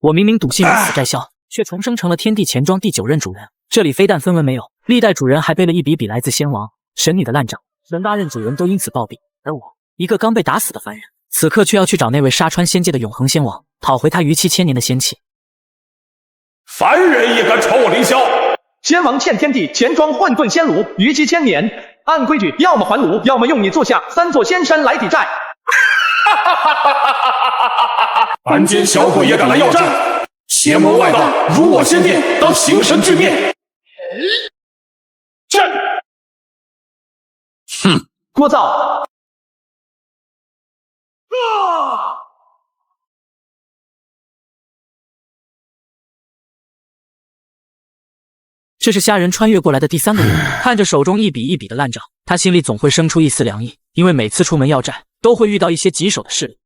我明明笃信如此债效，却重生成了天地钱庄第9任主人。这里非但分文没有，历代主人还背了一笔笔来自先王、神女的烂账，全8任主人都因此暴毙。而我，一个刚被打死的凡人，此刻却要去找那位杀穿仙界的永恒仙王，讨回他逾期千年的仙气。凡人一个臭离枭！仙王欠天地钱庄混沌仙炉逾期千年，按规矩要么还炉，要么用你坐下3座仙山来抵债。凡间小鬼也敢来要债，邪魔外道辱我仙殿，当形神俱灭！战！哼，聒噪！这是虾仁穿越过来的第3个人，看着手中一笔一笔的烂账，他心里总会生出一丝凉意，因为每次出门要债，都会遇到一些棘手的势力。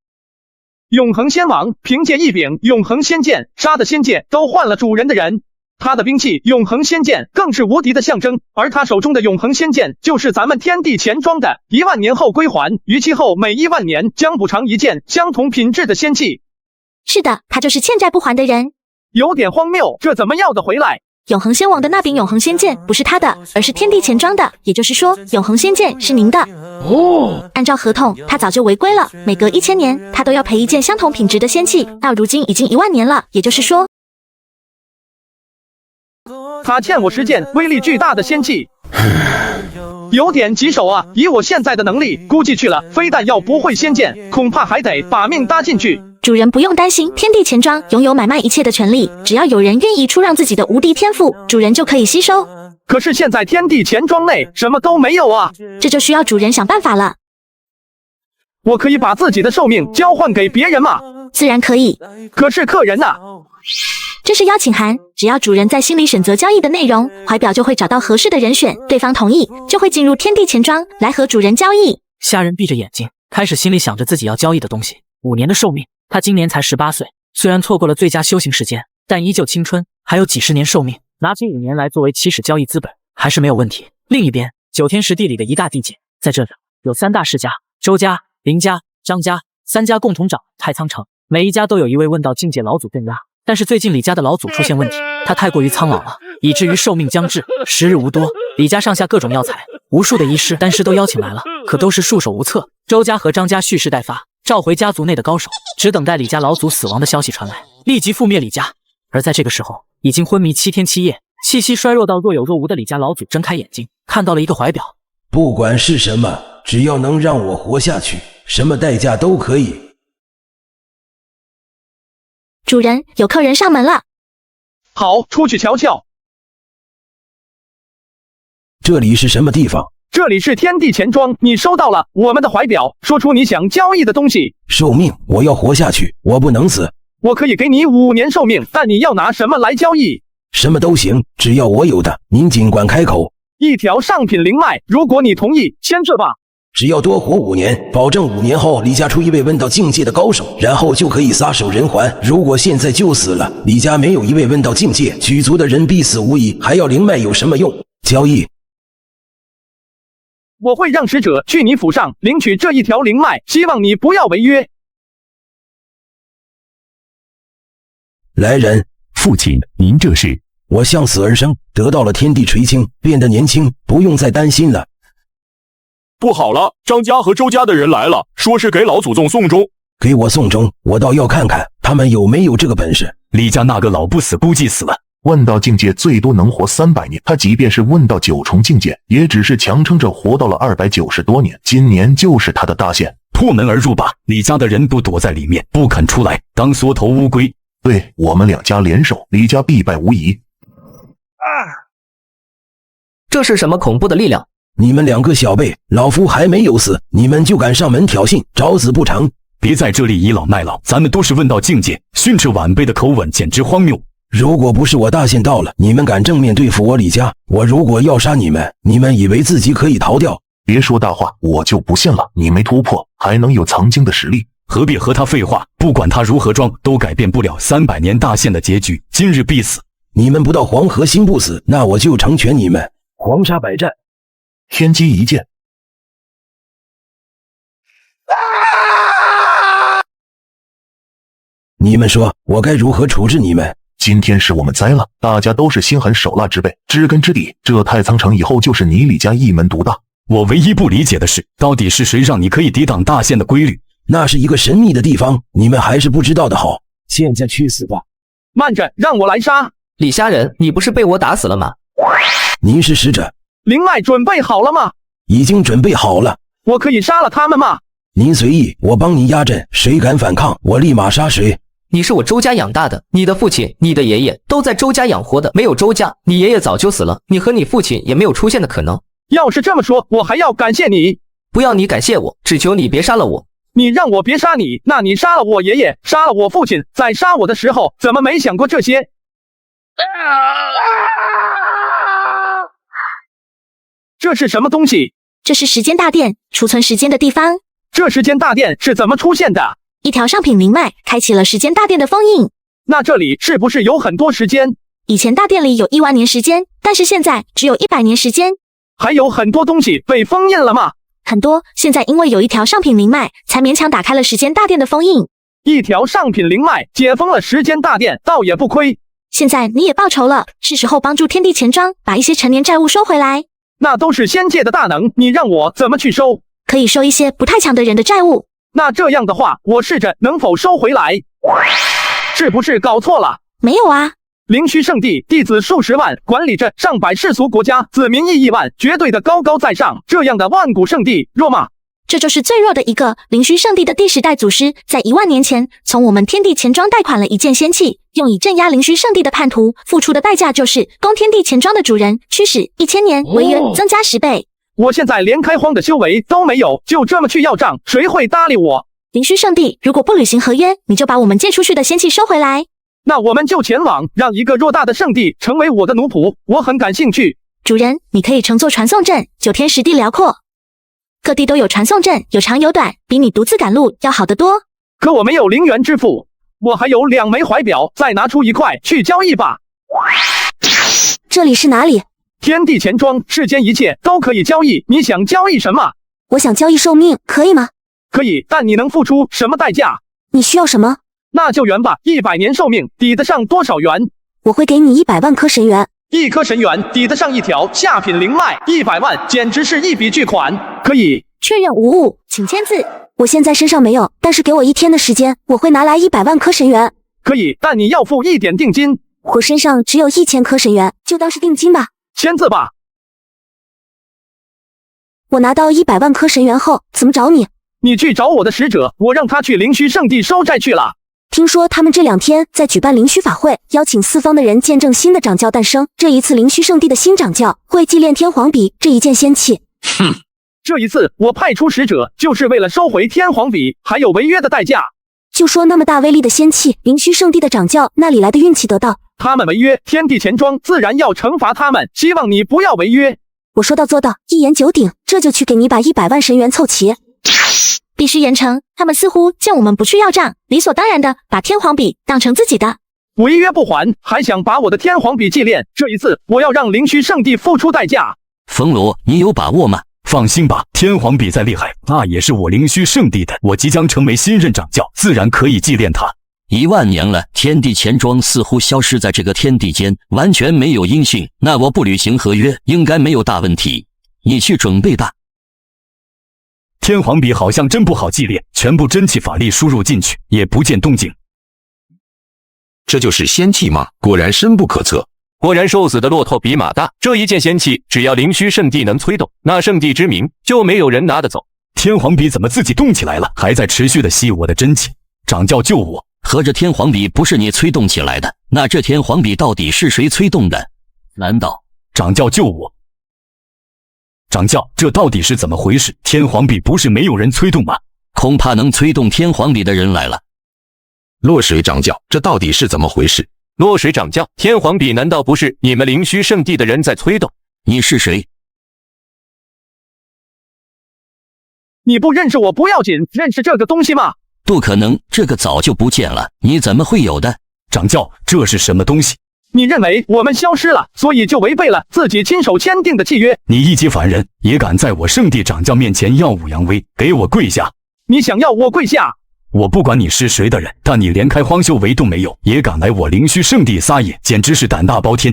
永恒仙王凭借一柄永恒仙剑，杀的仙界都换了主人的人。他的兵器永恒仙剑更是无敌的象征，而他手中的永恒仙剑就是咱们天地钱庄的1万年后归还，逾期后每1万年将补偿1件相同品质的仙器。是的，他就是欠债不还的人。有点荒谬，这怎么要得回来？永恒仙王的那柄永恒仙剑不是他的，而是天地钱庄的，也就是说，永恒仙剑是您的。哦，按照合同，他早就违规了，每隔1000年，他都要赔1件相同品质的仙器，到如今已经1万年了，也就是说，他欠我10件威力巨大的仙器，有点棘手啊！以我现在的能力，估计去了，非但要不会仙剑，恐怕还得把命搭进去。主人不用担心，天地钱庄拥有买卖一切的权利，只要有人愿意出让自己的无敌天赋，主人就可以吸收。可是现在天地钱庄内什么都没有啊，这就需要主人想办法了。我可以把自己的寿命交换给别人吗？自然可以。可是客人啊，这是邀请函，只要主人在心里选择交易的内容，怀表就会找到合适的人选，对方同意，就会进入天地钱庄来和主人交易。虾仁闭着眼睛，开始心里想着自己要交易的东西。5年的寿命，他今年才18岁，虽然错过了最佳修行时间，但依旧青春，还有几十年寿命，拿起5年来作为起始交易资本，还是没有问题。另一边，9天石地里的一大地界，在这里有3大世家，周家、林家、张家3家共同掌太仓城，每一家都有一位问道境界老祖镇压。但是最近李家的老祖出现问题，他太过于苍老了，以至于寿命将至，时日无多。李家上下各种药材，无数的医师、丹师都邀请来了，可都是束手无策。周家和张家蓄势待发，召回家族内的高手，只等待李家老祖死亡的消息传来，立即覆灭李家。而在这个时候，已经昏迷7天7夜，气息衰弱到若有若无的李家老祖睁开眼睛，看到了一个怀表。不管是什么，只要能让我活下去，什么代价都可以。主人，有客人上门了。好，出去瞧瞧。这里是什么地方？这里是天地钱庄，你收到了我们的怀表，说出你想交易的东西。寿命，我要活下去，我不能死。我可以给你5年寿命，但你要拿什么来交易？什么都行，只要我有的，您尽管开口。一条上品灵脉，如果你同意，签字吧。只要多活5年，保证5年后李家出一位问道境界的高手，然后就可以撒手人寰。如果现在就死了，李家没有一位问道境界，举族的人必死无疑，还要灵脉有什么用？交易。我会让使者去你府上领取这一条灵脉，希望你不要违约。来人，父亲，您这是？我向死而生，得到了天地垂青，变得年轻，不用再担心了。不好了，张家和周家的人来了，说是给老祖宗送终。给我送终，我倒要看看他们有没有这个本事。李家那个老不死估计死了。问道境界最多能活300年，他即便是问到9重境界，也只是强撑着活到了290多年。今年就是他的大限，破门而入吧！李家的人都躲在里面，不肯出来，当缩头乌龟。对，我们2家联手，李家必败无疑。这是什么恐怖的力量？你们2个小辈，老夫还没有死，你们就敢上门挑衅，找死不成？别在这里倚老卖老，咱们都是问道境界，训斥晚辈的口吻简直荒谬。如果不是我大限到了，你们敢正面对付我李家，我如果要杀你们，你们以为自己可以逃掉？别说大话，我就不信了，你没突破，还能有藏经的实力？何必和他废话？不管他如何装，都改变不了300年大限的结局，今日必死。你们不到黄河心不死，那我就成全你们，黄沙百战。天机一剑。你们说我该如何处置你们？今天是我们栽了，大家都是心狠手辣之辈，知根知底。这太仓城以后就是你李家一门独大。我唯一不理解的是，到底是谁让你可以抵挡大限的规律？那是一个神秘的地方，你们还是不知道的好。现在去死吧！慢着，让我来杀。李虾仁，你不是被我打死了吗？您是使者，灵脉准备好了吗？已经准备好了。我可以杀了他们吗？您随意，我帮你压阵，谁敢反抗，我立马杀谁。你是我周家养大的，你的父亲、你的爷爷都在周家养活的，没有周家，你爷爷早就死了，你和你父亲也没有出现的可能。要是这么说，我还要感谢你。不要你感谢我，只求你别杀了我。你让我别杀你，那你杀了我爷爷，杀了我父亲，在杀我的时候怎么没想过这些？这是什么东西？这是时间大殿，储存时间的地方。这时间大殿是怎么出现的？一条上品灵脉开启了时间大殿的封印。那这里是不是有很多时间？以前大殿里有1万年时间，但是现在只有100年时间。还有很多东西被封印了吗？很多，现在因为有一条上品灵脉，才勉强打开了时间大殿的封印。一条上品灵脉解封了时间大殿，倒也不亏。现在你也报仇了，是时候帮助天地钱庄把一些陈年债务收回来。那都是仙界的大能，你让我怎么去收？可以收一些不太强的人的债务。那这样的话，我试着能否收回来？是不是搞错了？没有啊。灵虚圣地弟子数十万，管理着上百世俗国家，子民亿万，绝对的高高在上。这样的万古圣地弱吗？这就是最弱的一个。灵虚圣地的第10代祖师，在1万年前从我们天地钱庄贷款了一件仙器，用以镇压灵虚圣地的叛徒，付出的代价就是供天地钱庄的主人驱使1000年，违约增加10倍。我现在连开荒的修为都没有，就这么去要账，谁会搭理我？灵虚圣地如果不履行合约，你就把我们借出去的仙器收回来。那我们就前往，让一个偌大的圣地成为我的奴仆，我很感兴趣。主人，你可以乘坐传送阵，9天时地辽阔，各地都有传送阵，有长有短，比你独自赶路要好得多。可我没有灵元之父，我还有2枚怀表，再拿出1块去交易吧。这里是哪里？天地钱庄，世间一切都可以交易，你想交易什么？我想交易寿命，可以吗？可以，但你能付出什么代价？你需要什么？那就元吧，100年寿命抵得上多少元？我会给你100万颗神元。1颗神元抵得上一条下品灵脉，100万简直是一笔巨款。可以确认无误，请签字。我现在身上没有，但是给我1天的时间，我会拿来100万颗神元。可以，但你要付1点定金。我身上只有1000颗神元，就当是定金吧。签字吧。我拿到100万颗神元后，怎么找你？你去找我的使者，我让他去灵虚圣地收债去了。听说他们这2天在举办灵虚法会，邀请四方的人见证新的掌教诞生。这一次灵虚圣地的新掌教会祭炼天皇笔这一件仙器。哼，这一次我派出使者，就是为了收回天皇笔，还有违约的代价。就说那么大威力的仙器，灵虚圣地的掌教那里来的运气得到？他们违约，天地钱庄自然要惩罚他们，希望你不要违约。我说到做到，一言九鼎，这就去给你把100万神元凑齐。必须严惩，他们似乎见我们不去要账，理所当然的把天皇笔当成自己的。违约不还，还想把我的天皇笔祭炼，这一次我要让灵虚圣地付出代价。冯罗，你有把握吗？放心吧，天皇笔再厉害，那也是我灵虚圣地的，我即将成为新任掌教，自然可以祭炼它。1万年了，天地钱庄似乎消失在这个天地间，完全没有音讯，那我不履行合约应该没有大问题，你去准备吧。天皇笔好像真不好祭炼，全部真气法力输入进去，也不见动静。这就是仙器吗？果然深不可测。果然瘦死的骆驼比马大，这一件仙器，只要灵虚圣地能催动，那圣地之名就没有人拿得走。天皇笔怎么自己动起来了，还在持续的吸我的真气？掌教救我！合着天皇笔不是你催动起来的，那这天皇笔到底是谁催动的？难道掌教救我？掌教，这到底是怎么回事？天皇笔不是没有人催动吗？恐怕能催动天皇笔的人来了。落水掌教，这到底是怎么回事？落水掌教，天皇笔难道不是你们灵虚圣地的人在催动？你是谁？你不认识我不要紧，认识这个东西吗？不可能，这个早就不见了，你怎么会有的？掌教，这是什么东西？你认为我们消失了，所以就违背了自己亲手签订的契约。你一级凡人，也敢在我圣地掌教面前耀武扬威，给我跪下！你想要我跪下？我不管你是谁的人，但你连开荒修为都没有，也敢来我灵虚圣地撒野，简直是胆大包天。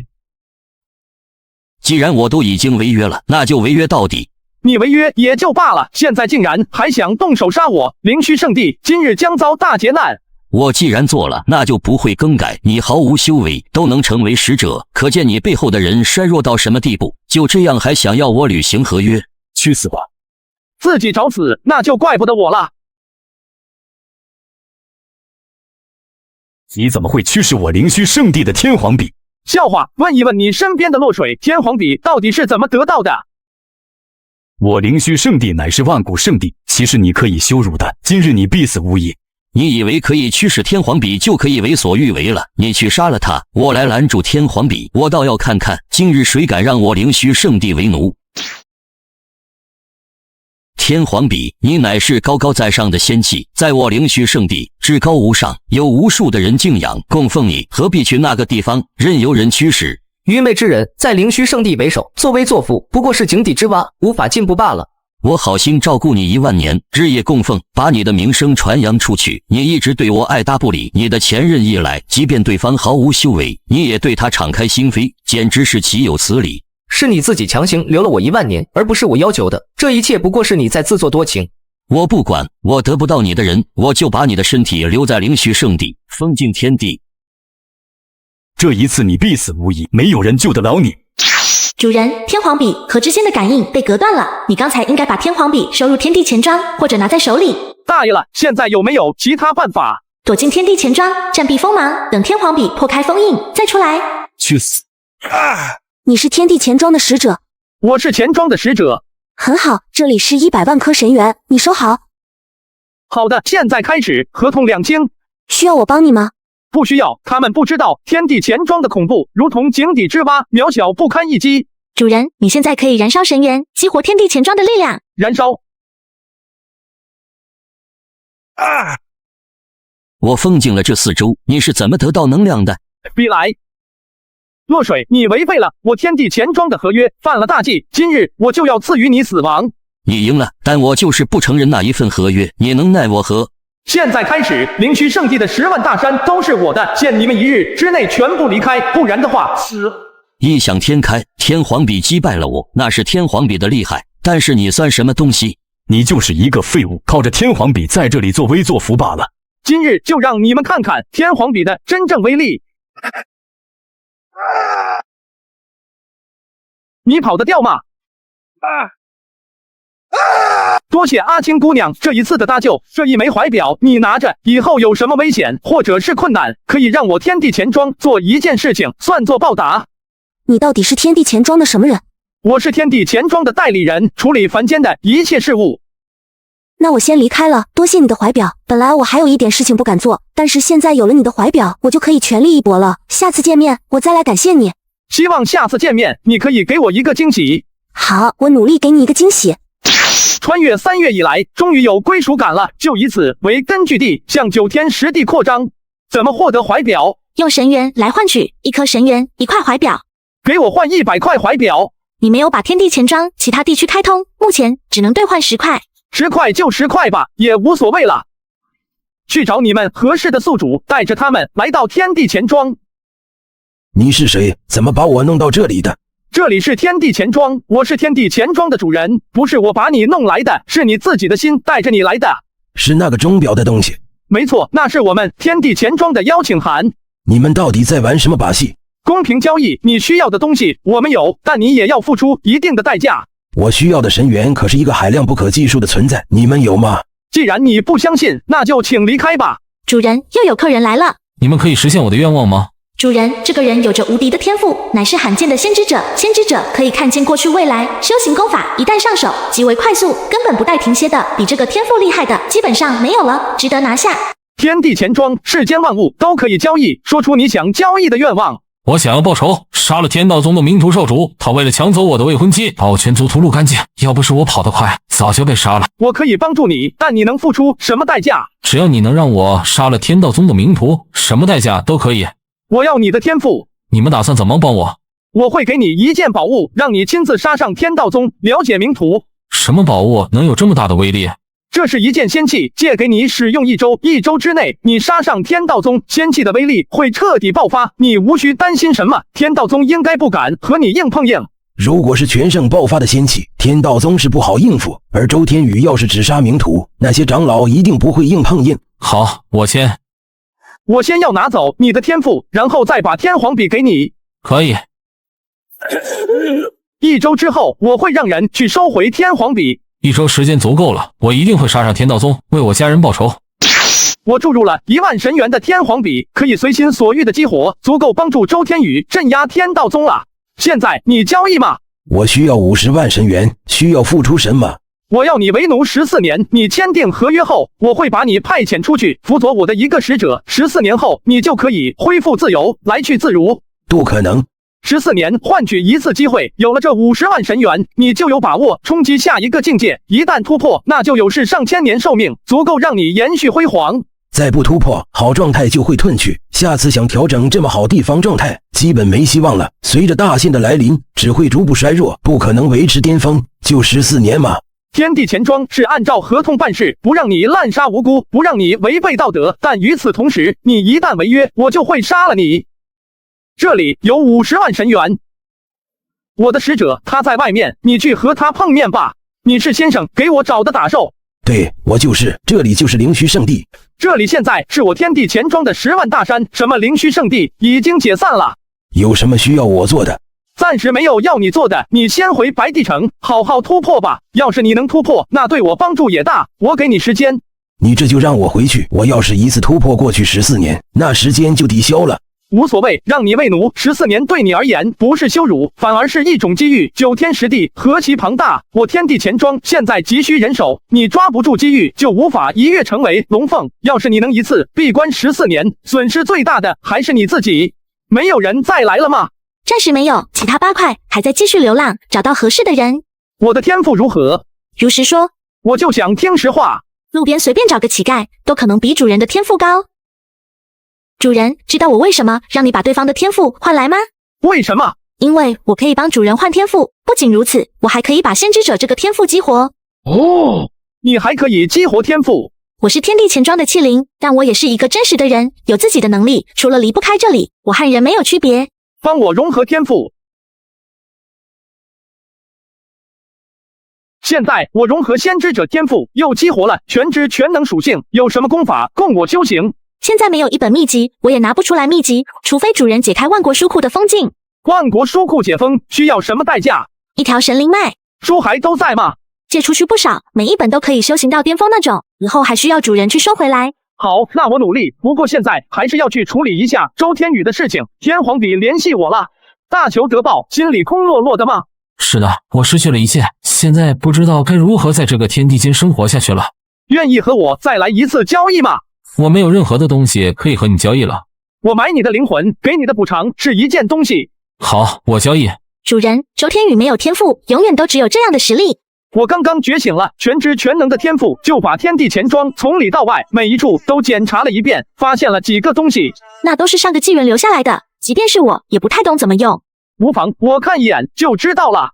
既然我都已经违约了，那就违约到底。你违约也就罢了，现在竟然还想动手杀我！灵虚圣地今日将遭大劫难。我既然做了，那就不会更改。你毫无修为都能成为使者，可见你背后的人衰弱到什么地步？就这样还想要我履行合约？去死吧！自己找死，那就怪不得我了。你怎么会驱使我灵虚圣地的天皇笔？笑话，问一问你身边的落水天皇笔到底是怎么得到的？我灵虚圣地乃是万古圣地，岂是你可以羞辱的？今日你必死无疑！你以为可以驱使天皇笔就可以为所欲为了？你去杀了他，我来拦住天皇笔。我倒要看看今日谁敢让我灵虚圣地为奴。天皇笔，你乃是高高在上的仙气，在我灵虚圣地至高无上，有无数的人敬仰供奉你，何必去那个地方任由人驱使？愚昧之人，在灵虚圣地为首，作威作福，不过是井底之蛙，无法进步罢了。我好心照顾你1万年，日夜供奉，把你的名声传扬出去，你一直对我爱答不理。你的前任一来，即便对方毫无修为，你也对他敞开心扉，简直是岂有此理！是你自己强行留了我1万年，而不是我要求的，这一切不过是你在自作多情。我不管，我得不到你的人，我就把你的身体留在灵虚圣地，封禁天地。这一次你必死无疑，没有人救得了你。主人，天皇笔和之间的感应被隔断了，你刚才应该把天皇笔收入天地钱庄，或者拿在手里。大意了，现在有没有其他办法？躲进天地钱庄，暂避锋芒，等天皇笔破开封印再出来。去死！你是天地钱庄的使者？我是钱庄的使者。很好，这里是100万颗神元，你收好。好的，现在开始，合同两清。需要我帮你吗？不需要，他们不知道天地钱庄的恐怖，如同井底之蛙，渺小不堪一击。主人，你现在可以燃烧神元，激活天地钱庄的力量。燃烧！我封禁了这4周，你是怎么得到能量的？逼来！落水，你违背了我天地钱庄的合约，犯了大忌，今日我就要赐予你死亡。你赢了，但我就是不承认那一份合约，你能奈我何？现在开始，灵虚圣地的10万大山都是我的，限你们1日之内全部离开，不然的话死！异想天开，天皇笔击败了我，那是天皇笔的厉害，但是你算什么东西？你就是一个废物，靠着天皇笔在这里作威作福罢了。今日就让你们看看天皇笔的真正威力。你跑得掉吗？多谢阿青姑娘这一次的搭救，这一枚怀表你拿着，以后有什么危险或者是困难，可以让我天地钱庄做一件事情，算作报答。你到底是天地钱庄的什么人？我是天地钱庄的代理人，处理凡间的一切事务。那我先离开了，多谢你的怀表。本来我还有一点事情不敢做，但是现在有了你的怀表，我就可以全力一搏了。下次见面，我再来感谢你。希望下次见面，你可以给我一个惊喜。好，我努力给你一个惊喜。穿越3月以来，终于有归属感了，就以此为根据地，向9天10地扩张。怎么获得怀表？用神元来换取1颗神元1块怀表。给我换100块怀表。你没有把天地钱庄其他地区开通，目前只能兑换10块。10块就10块吧，也无所谓了。去找你们合适的宿主，带着他们来到天地钱庄。你是谁？怎么把我弄到这里的？这里是天地钱庄，我是天地钱庄的主人，不是我把你弄来的，是你自己的心带着你来的。是那个钟表的东西？没错，那是我们天地钱庄的邀请函。你们到底在玩什么把戏？公平交易，你需要的东西我们有，但你也要付出一定的代价。我需要的神元可是一个海量不可计数的存在，你们有吗？既然你不相信，那就请离开吧。主人，又有客人来了。你们可以实现我的愿望吗？主人，这个人有着无敌的天赋，乃是罕见的先知者。先知者可以看见过去未来，修行功法一旦上手，极为快速，根本不带停歇的。比这个天赋厉害的，基本上没有了，值得拿下。天地钱庄，世间万物都可以交易，说出你想交易的愿望。我想要报仇，杀了天道宗的冥途受主，他为了抢走我的未婚妻，把我全族屠戮干净。要不是我跑得快，早就被杀了。我可以帮助你，但你能付出什么代价？只要你能让我杀了天道宗的冥途，什么代价都可以。我要你的天赋。你们打算怎么帮我？我会给你一件宝物，让你亲自杀上天道宗，了解冥途。什么宝物能有这么大的威力？这是一件仙器，借给你使用1周，1周之内你杀上天道宗，仙器的威力会彻底爆发，你无需担心什么，天道宗应该不敢和你硬碰硬。如果是全盛爆发的仙器，天道宗是不好应付，而周天宇要是只杀冥途，那些长老一定不会硬碰硬。好，我签。我先要拿走你的天赋，然后再把天皇笔给你。可以。1周之后，我会让人去收回天皇笔。1周时间足够了，我一定会杀上天道宗，为我家人报仇。我注入了1万神元的天皇笔，可以随心所欲的激活，足够帮助周天宇镇压天道宗了。现在你交易吗？我需要50万神元，需要付出什么？我要你为奴14年，你签订合约后，我会把你派遣出去，辅佐我的一个使者。14年后，你就可以恢复自由，来去自如。不可能。14年换取1次机会，有了这50万神元，你就有把握冲击下一个境界。一旦突破，那就有是上千年寿命，足够让你延续辉煌。再不突破，好状态就会褪去，下次想调整这么好地方状态，基本没希望了。随着大限的来临，只会逐步衰弱，不可能维持巅峰。就14年嘛。天地钱庄是按照合同办事，不让你滥杀无辜，不让你违背道德，但与此同时，你一旦违约，我就会杀了你。这里有50万神元，我的使者他在外面，你去和他碰面吧。你是先生给我找的打手。对，我就是，这里就是灵虚圣地。这里现在是我天地钱庄的10万大山，什么灵虚圣地已经解散了。有什么需要我做的？暂时没有要你做的，你先回白帝城，好好突破吧。要是你能突破，那对我帮助也大。我给你时间。你这就让我回去？我要是一次突破过去14年，那时间就抵消了。无所谓，让你为奴14年对你而言不是羞辱，反而是一种机遇。9天10地何其庞大！我天地钱庄现在急需人手，你抓不住机遇，就无法一跃成为龙凤。要是你能一次闭关14年，损失最大的还是你自己。没有人再来了吗？暂时没有，其他8块还在继续流浪，找到合适的人。我的天赋如何？如实说。我就想听实话。路边随便找个乞丐，都可能比主人的天赋高。主人，知道我为什么让你把对方的天赋换来吗？为什么？因为我可以帮主人换天赋，不仅如此，我还可以把先知者这个天赋激活。哦，你还可以激活天赋？我是天地钱庄的器灵，但我也是一个真实的人，有自己的能力，除了离不开这里，我和人没有区别。帮我融合天赋。现在我融合先知者天赋，又激活了全知全能属性，有什么功法供我修行？现在没有一本秘籍，我也拿不出来秘籍，除非主人解开万国书库的封禁。万国书库解封需要什么代价？一条神灵脉。书还都在吗？借出去不少，每一本都可以修行到巅峰那种，以后还需要主人去收回来。好，那我努力。不过现在还是要去处理一下周天宇的事情。天皇帝联系我了，大求得报，心里空落落的吗？是的，我失去了一切，现在不知道该如何在这个天地间生活下去了。愿意和我再来一次交易吗？我没有任何的东西可以和你交易了。我买你的灵魂，给你的补偿是一件东西。好，我交易。主人，周天宇没有天赋，永远都只有这样的实力。我刚刚觉醒了全知全能的天赋，就把天地钱庄从里到外每一处都检查了一遍，发现了几个东西。那都是上个纪元留下来的，即便是我也不太懂怎么用。无妨，我看一眼就知道了。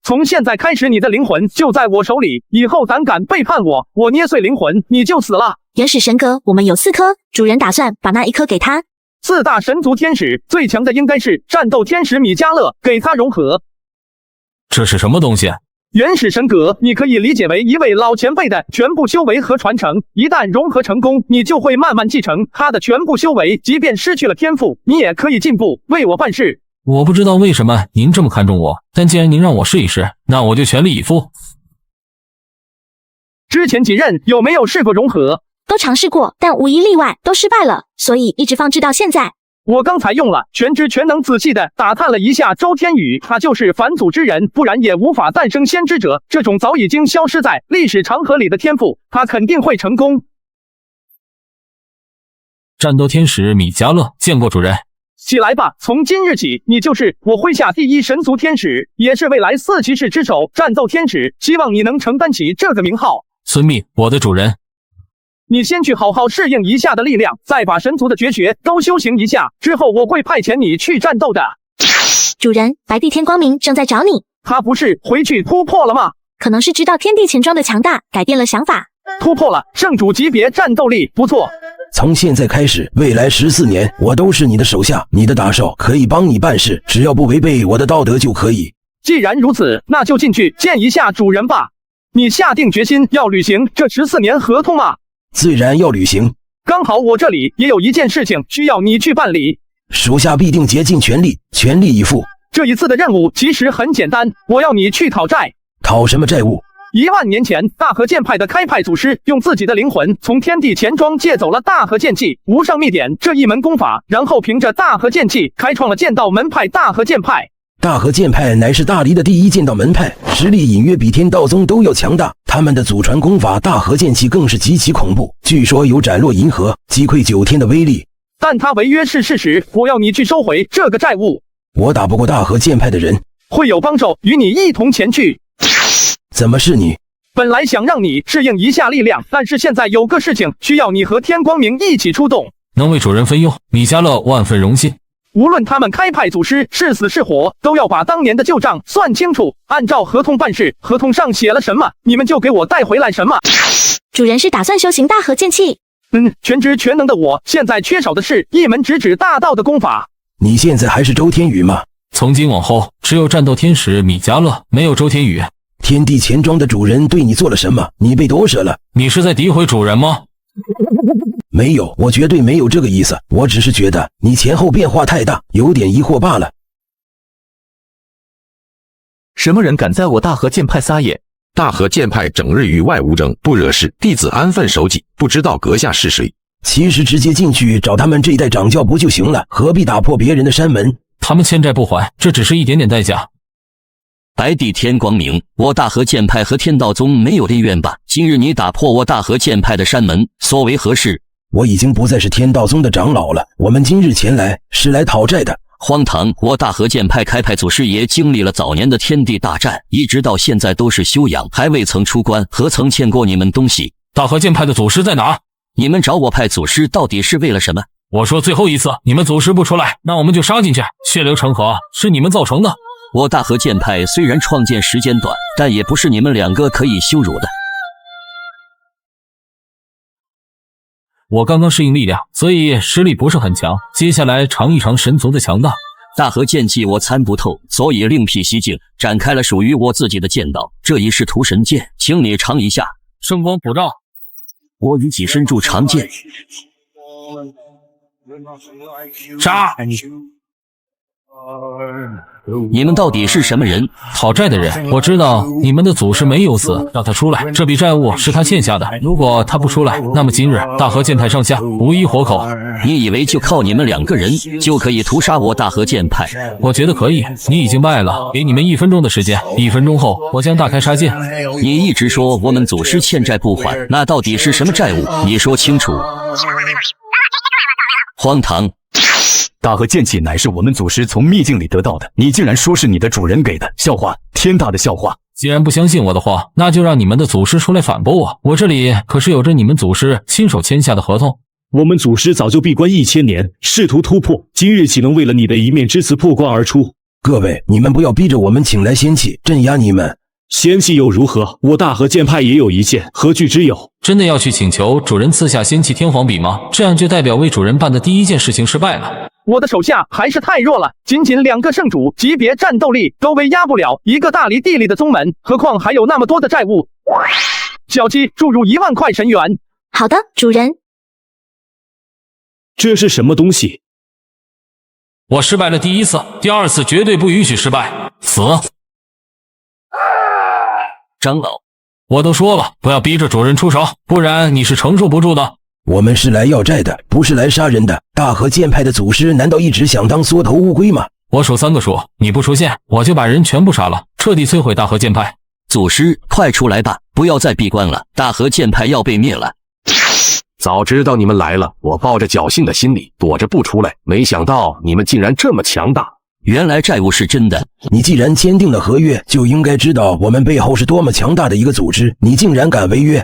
从现在开始，你的灵魂就在我手里，以后胆敢背叛我，我捏碎灵魂，你就死了。原始神格我们有4颗，主人打算把那1颗给他。4大神族天使最强的应该是战斗天使米迦勒，给他融合。这是什么东西？原始神格，你可以理解为一位老前辈的全部修为和传承。一旦融合成功，你就会慢慢继承他的全部修为，即便失去了天赋，你也可以进步，为我办事。我不知道为什么您这么看重我，但既然您让我试一试，那我就全力以赴。之前几任有没有试过融合？都尝试过，但无一例外都失败了，所以一直放置到现在。我刚才用了全知全能，仔细的打探了一下周天宇，他就是返祖之人，不然也无法诞生先知者。这种早已经消失在历史长河里的天赋，他肯定会成功。战斗天使米迦勒，见过主人。起来吧，从今日起，你就是我麾下第一神族天使，也是未来4骑士之首战斗天使，希望你能承担起这个名号。遵命，我的主人。你先去好好适应一下的力量，再把神族的绝学都修行一下，之后我会派遣你去战斗的。主人，白帝天光明正在找你。他不是回去突破了吗？可能是知道天地钱庄的强大，改变了想法。突破了圣主级别战斗力，不错。从现在开始，未来14年，我都是你的手下，你的大少可以帮你办事，只要不违背我的道德就可以。既然如此，那就进去见一下主人吧。你下定决心要履行这14年合同吗？自然要履行。刚好我这里也有一件事情需要你去办理，属下必定竭尽全力，全力以赴。这一次的任务其实很简单，我要你去讨债。讨什么债务？1万年前，大和剑派的开派祖师用自己的灵魂从天地钱庄借走了大和剑气、无上秘典这一门功法，然后凭着大和剑气开创了剑道门派大和剑派。大和剑派乃是大黎的第一剑道门派，实力隐约比天道宗都要强大。他们的祖传功法大和剑气更是极其恐怖，据说有斩落银河、击溃9天的威力。但他违约是事实，我要你去收回这个债务。我打不过大和剑派的人，会有帮手与你一同前去。怎么是你？本来想让你适应一下力量，但是现在有个事情需要你和天光明一起出动。能为主人分忧，米迦勒万分荣幸。无论他们开派祖师是死是活，都要把当年的旧账算清楚，按照合同办事。合同上写了什么，你们就给我带回来什么。主人是打算修行大和剑气？全知全能的我，现在缺少的是一门直指大道的功法。你现在还是周天宇吗？从今往后，只有战斗天使米迦勒，没有周天宇。天地钱庄的主人对你做了什么？你被夺舍了？你是在诋毁主人吗？没有，我绝对没有这个意思，我只是觉得你前后变化太大，有点疑惑罢了。什么人敢在我大和剑派撒野？大和剑派整日与外无争，不惹事，弟子安分守己，不知道阁下是谁。其实直接进去找他们这一代掌教不就行了？何必打破别人的山门？他们欠债不还，这只是一点点代价。白帝天光明，我大和剑派和天道宗没有恩怨吧？今日你打破我大和剑派的山门，所为何事？我已经不再是天道宗的长老了，我们今日前来是来讨债的。荒唐！我大和剑派开派祖师爷经历了早年的天地大战，一直到现在都是休养，还未曾出关，何曾欠过你们东西？大和剑派的祖师在哪？你们找我派祖师到底是为了什么？我说最后一次，你们祖师不出来，那我们就杀进去，血流成河，是你们造成的。我大和剑派虽然创建时间短，但也不是你们两个可以羞辱的。我刚刚适应力量，所以实力不是很强，接下来尝一尝神族的强大。大和剑气我参不透，所以另辟蹊径，展开了属于我自己的剑道。这一是屠神剑，请你尝一下。圣光普照，我与己身铸长剑。杀！你们到底是什么人？讨债的人。我知道你们的祖师没有死，让他出来。这笔债务是他欠下的，如果他不出来，那么今日大和剑派上下无一活口。你以为就靠你们2个人就可以屠杀我大和剑派？我觉得可以。你已经败了，给你们1分钟的时间，1分钟后我将大开杀戒。你一直说我们祖师欠债不还，那到底是什么债务？你说清楚。荒唐！大和剑气乃是我们祖师从秘境里得到的，你竟然说是你的主人给的，笑话，天大的笑话！既然不相信我的话，那就让你们的祖师出来反驳我。我这里可是有着你们祖师亲手签下的合同。我们祖师早就闭关1000年，试图突破，今日岂能为了你的一面之词破关而出？各位，你们不要逼着我们请来仙气镇压你们。仙气又如何？我大和剑派也有一剑，何惧之有？真的要去请求主人赐下仙气天皇笔吗？这样就代表为主人办的第一件事情失败了。我的手下还是太弱了，仅2个圣主级别战斗力都威压不了一个大黎地里的宗门，何况还有那么多的债务。小鸡注入1万块神元。好的，主人。这是什么东西？我失败了第1次，第2次绝对不允许失败。死！长老，我都说了，不要逼着主人出手，不然你是承受不住的。我们是来要债的，不是来杀人的。大和剑派的祖师难道一直想当缩头乌龟吗？我数3个数，你不出现，我就把人全部杀了，彻底摧毁大和剑派。祖师，快出来吧，不要再闭关了，大和剑派要被灭了。早知道你们来了，我抱着侥幸的心理躲着不出来，没想到你们竟然这么强大。原来债务是真的。你既然签订了合约，就应该知道我们背后是多么强大的一个组织，你竟然敢违约。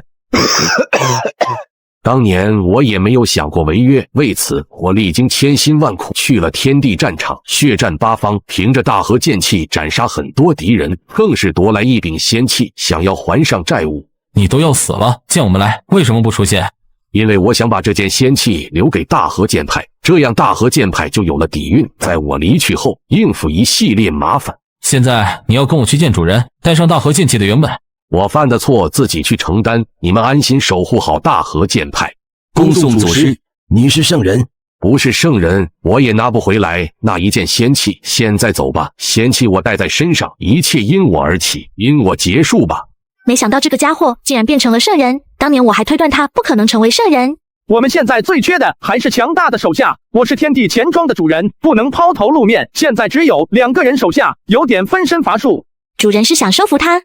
当年我也没有想过违约，为此我历经千辛万苦去了天地战场，血战八方，凭着大河剑气斩杀很多敌人，更是夺来一柄仙气，想要还上债务。你都要死了，见我们来，为什么不出现？因为我想把这件仙气留给大河剑派，这样大河剑派就有了底蕴，在我离去后应付一系列麻烦。现在你要跟我去见主人，带上大河剑气的原本。我犯的错自己去承担，你们安心守护好大河剑派。恭送祖师，你是圣人？不是圣人，我也拿不回来那一件仙气。现在走吧，仙气我带在身上，一切因我而起，因我结束吧。没想到这个家伙竟然变成了圣人，当年我还推断他不可能成为圣人。我们现在最缺的还是强大的手下，我是天地钱庄的主人，不能抛头露面，现在只有2个人手下，有点分身乏术。主人是想收服他？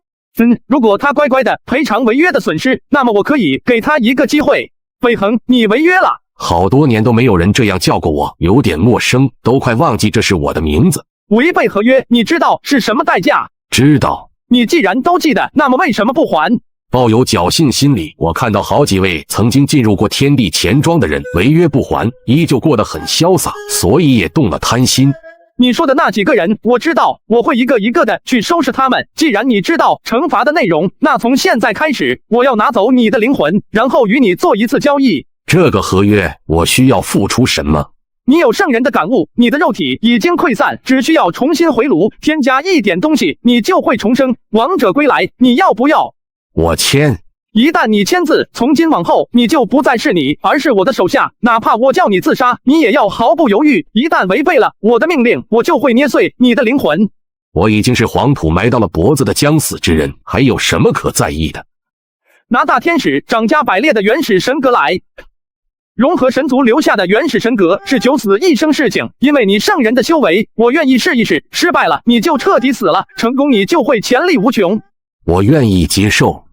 如果他乖乖的赔偿违约的损失，那么我可以给他一个机会。北恒，你违约了。好多年都没有人这样叫过我，有点陌生，都快忘记这是我的名字。违背合约，你知道是什么代价？知道。你既然都记得，那么为什么不还？抱有侥幸心理，我看到好几位曾经进入过天地钱庄的人违约不还，依旧过得很潇洒，所以也动了贪心。你说的那几个人我知道，我会一个一个的去收拾他们。既然你知道惩罚的内容，那从现在开始，我要拿走你的灵魂，然后与你做一次交易。这个合约我需要付出什么？你有圣人的感悟，你的肉体已经溃散，只需要重新回炉，添加一点东西，你就会重生，王者归来，你要不要？我签。一旦你签字，从今往后你就不再是你，而是我的手下。哪怕我叫你自杀，你也要毫不犹豫。一旦违背了我的命令，我就会捏碎你的灵魂。我已经是黄土埋到了脖子的将死之人，还有什么可在意的？拿大天使掌家百列的原始神格来。融合神族留下的原始神格是九死一生事情，因为你圣人的修为，我愿意试一试。失败了，你就彻底死了；成功，你就会潜力无穷。我愿意接受。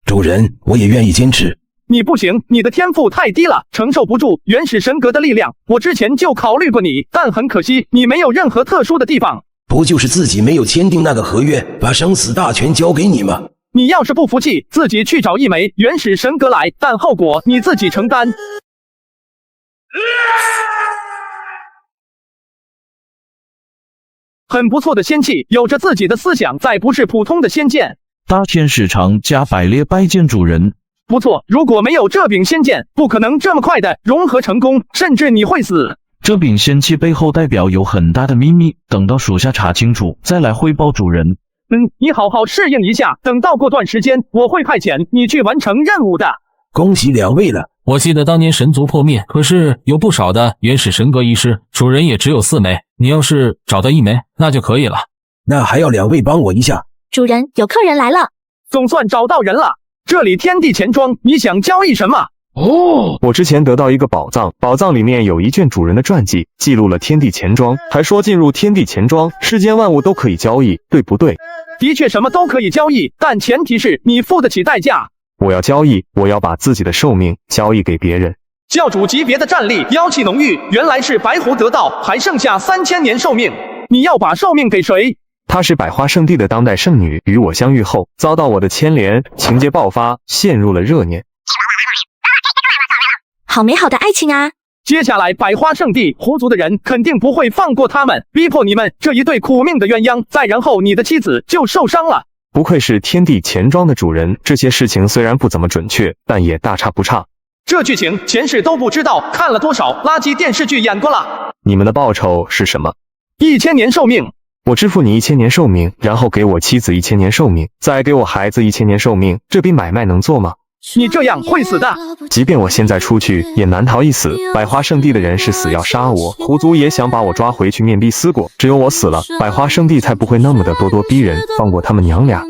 主人，我也愿意坚持。你不行，你的天赋太低了，承受不住原始神格的力量。我之前就考虑过你，但很可惜，你没有任何特殊的地方。不就是自己没有签订那个合约，把生死大权交给你吗？你要是不服气，自己去找一枚原始神格来，但后果你自己承担。很不错的仙气，有着自己的思想，再不是普通的仙剑。大天使长加百列拜见主人。不错，如果没有这柄仙剑，不可能这么快的融合成功，甚至你会死。这柄仙器背后代表有很大的秘密，等到属下查清楚，再来汇报主人。你好好适应一下，等到过段时间，我会派遣你去完成任务的。恭喜2位了。我记得当年神族破灭，可是有不少的原始神格遗失，主人也只有4枚，你要是找到1枚，那就可以了。那还要2位帮我一下。主人，有客人来了。总算找到人了。这里天地钱庄，你想交易什么？我之前得到一个宝藏，宝藏里面有一卷主人的传记，记录了天地钱庄，还说进入天地钱庄，世间万物都可以交易，对不对？的确什么都可以交易，但前提是你付得起代价。我要交易，我要把自己的寿命交易给别人。教主级别的战力，妖气浓郁，原来是白狐得道，还剩下3000年寿命，你要把寿命给谁？她是百花圣地的当代圣女，与我相遇后遭到我的牵连，情节爆发，陷入了热念。好美好的爱情啊！接下来百花圣地狐族的人肯定不会放过他们，逼迫你们这一对苦命的鸳鸯，再然后你的妻子就受伤了。不愧是天地钱庄的主人，这些事情虽然不怎么准确，但也大差不差。这剧情前世都不知道看了多少垃圾电视剧演过了。你们的报酬是什么？1000年寿命。我支付你1000年寿命，然后给我妻子1000年寿命，再给我孩子1000年寿命，这笔买卖能做吗？你这样会死的。即便我现在出去，也难逃一死。百花圣地的人是死要杀我，狐族也想把我抓回去面壁思过。只有我死了，百花圣地才不会那么的咄咄逼人，放过他们娘俩。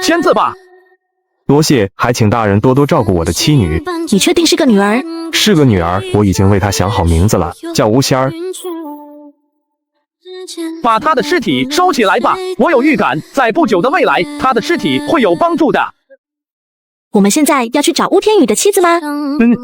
签字吧。多谢，还请大人多多照顾我的妻女。你确定是个女儿？是个女儿，我已经为她想好名字了，叫吴仙儿。把她的尸体收起来吧，我有预感，在不久的未来，她的尸体会有帮助的。我们现在要去找乌天宇的妻子吗？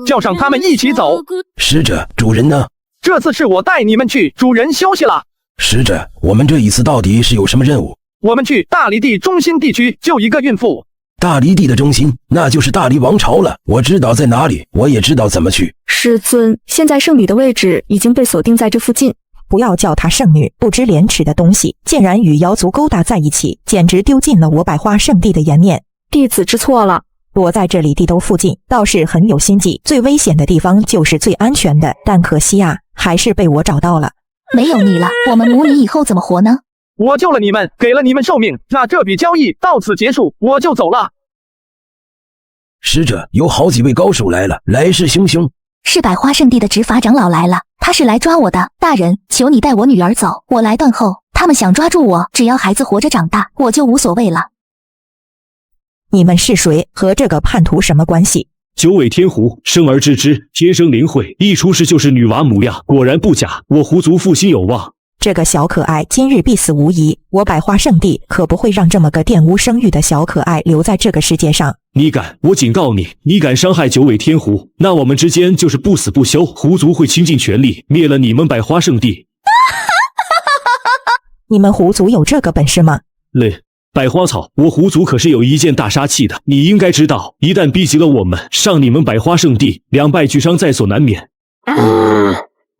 叫上他们一起走。使者，主人呢？这次是我带你们去，主人休息了。使者，我们这一次到底是有什么任务？我们去大离地中心地区救一个孕妇。大黎地的中心，那就是大黎王朝了。我知道在哪里，我也知道怎么去。师尊，现在圣女的位置已经被锁定在这附近。不要叫她圣女，不知廉耻的东西，竟然与妖族勾搭在一起，简直丢尽了我百花圣地的颜面。弟子知错了。躲在这里地兜附近倒是很有心计，最危险的地方就是最安全的，但可惜啊，还是被我找到了。没有你了，我们母女以后怎么活呢？我救了你们，给了你们寿命，那这笔交易到此结束，我就走了。使者，有好几位高手来了，来势汹汹。是百花圣地的执法长老来了，他是来抓我的。大人，求你带我女儿走，我来断后。他们想抓住我，只要孩子活着长大，我就无所谓了。你们是谁？和这个叛徒什么关系？九尾天狐，生而知之，天生灵慧，一出世就是女娃模样，果然不假，我狐族复兴有望。这个小可爱今日必死无疑，我百花圣地可不会让这么个玷污声誉的小可爱留在这个世界上。你敢，我警告你，你敢伤害九尾天狐，那我们之间就是不死不休，狐族会倾尽全力灭了你们百花圣地。你们狐族有这个本事吗？百花草，我狐族可是有一件大杀器的，你应该知道，一旦逼急了我们，上你们百花圣地，两败俱伤在所难免。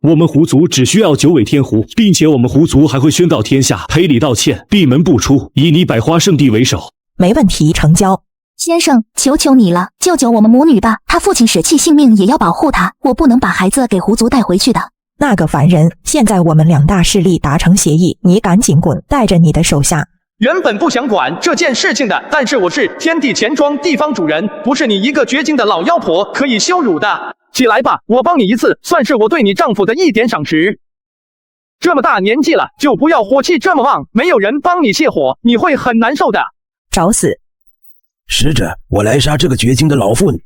我们狐族只需要九尾天狐，并且我们狐族还会宣告天下，赔礼道歉，闭门不出，以你百花圣地为首。没问题，成交。先生，求求你了，救救我们母女吧！他父亲舍弃性命也要保护她，我不能把孩子给狐族带回去的。那个凡人，现在我们两大势力达成协议，你赶紧滚，带着你的手下。原本不想管这件事情的，但是我是天地钱庄地方主人，不是你一个绝经的老妖婆可以羞辱的。起来吧，我帮你一次，算是我对你丈夫的一点赏识。这么大年纪了，就不要火气这么旺，没有人帮你泄火，你会很难受的。找死！使者，我来杀这个绝经的老妇女。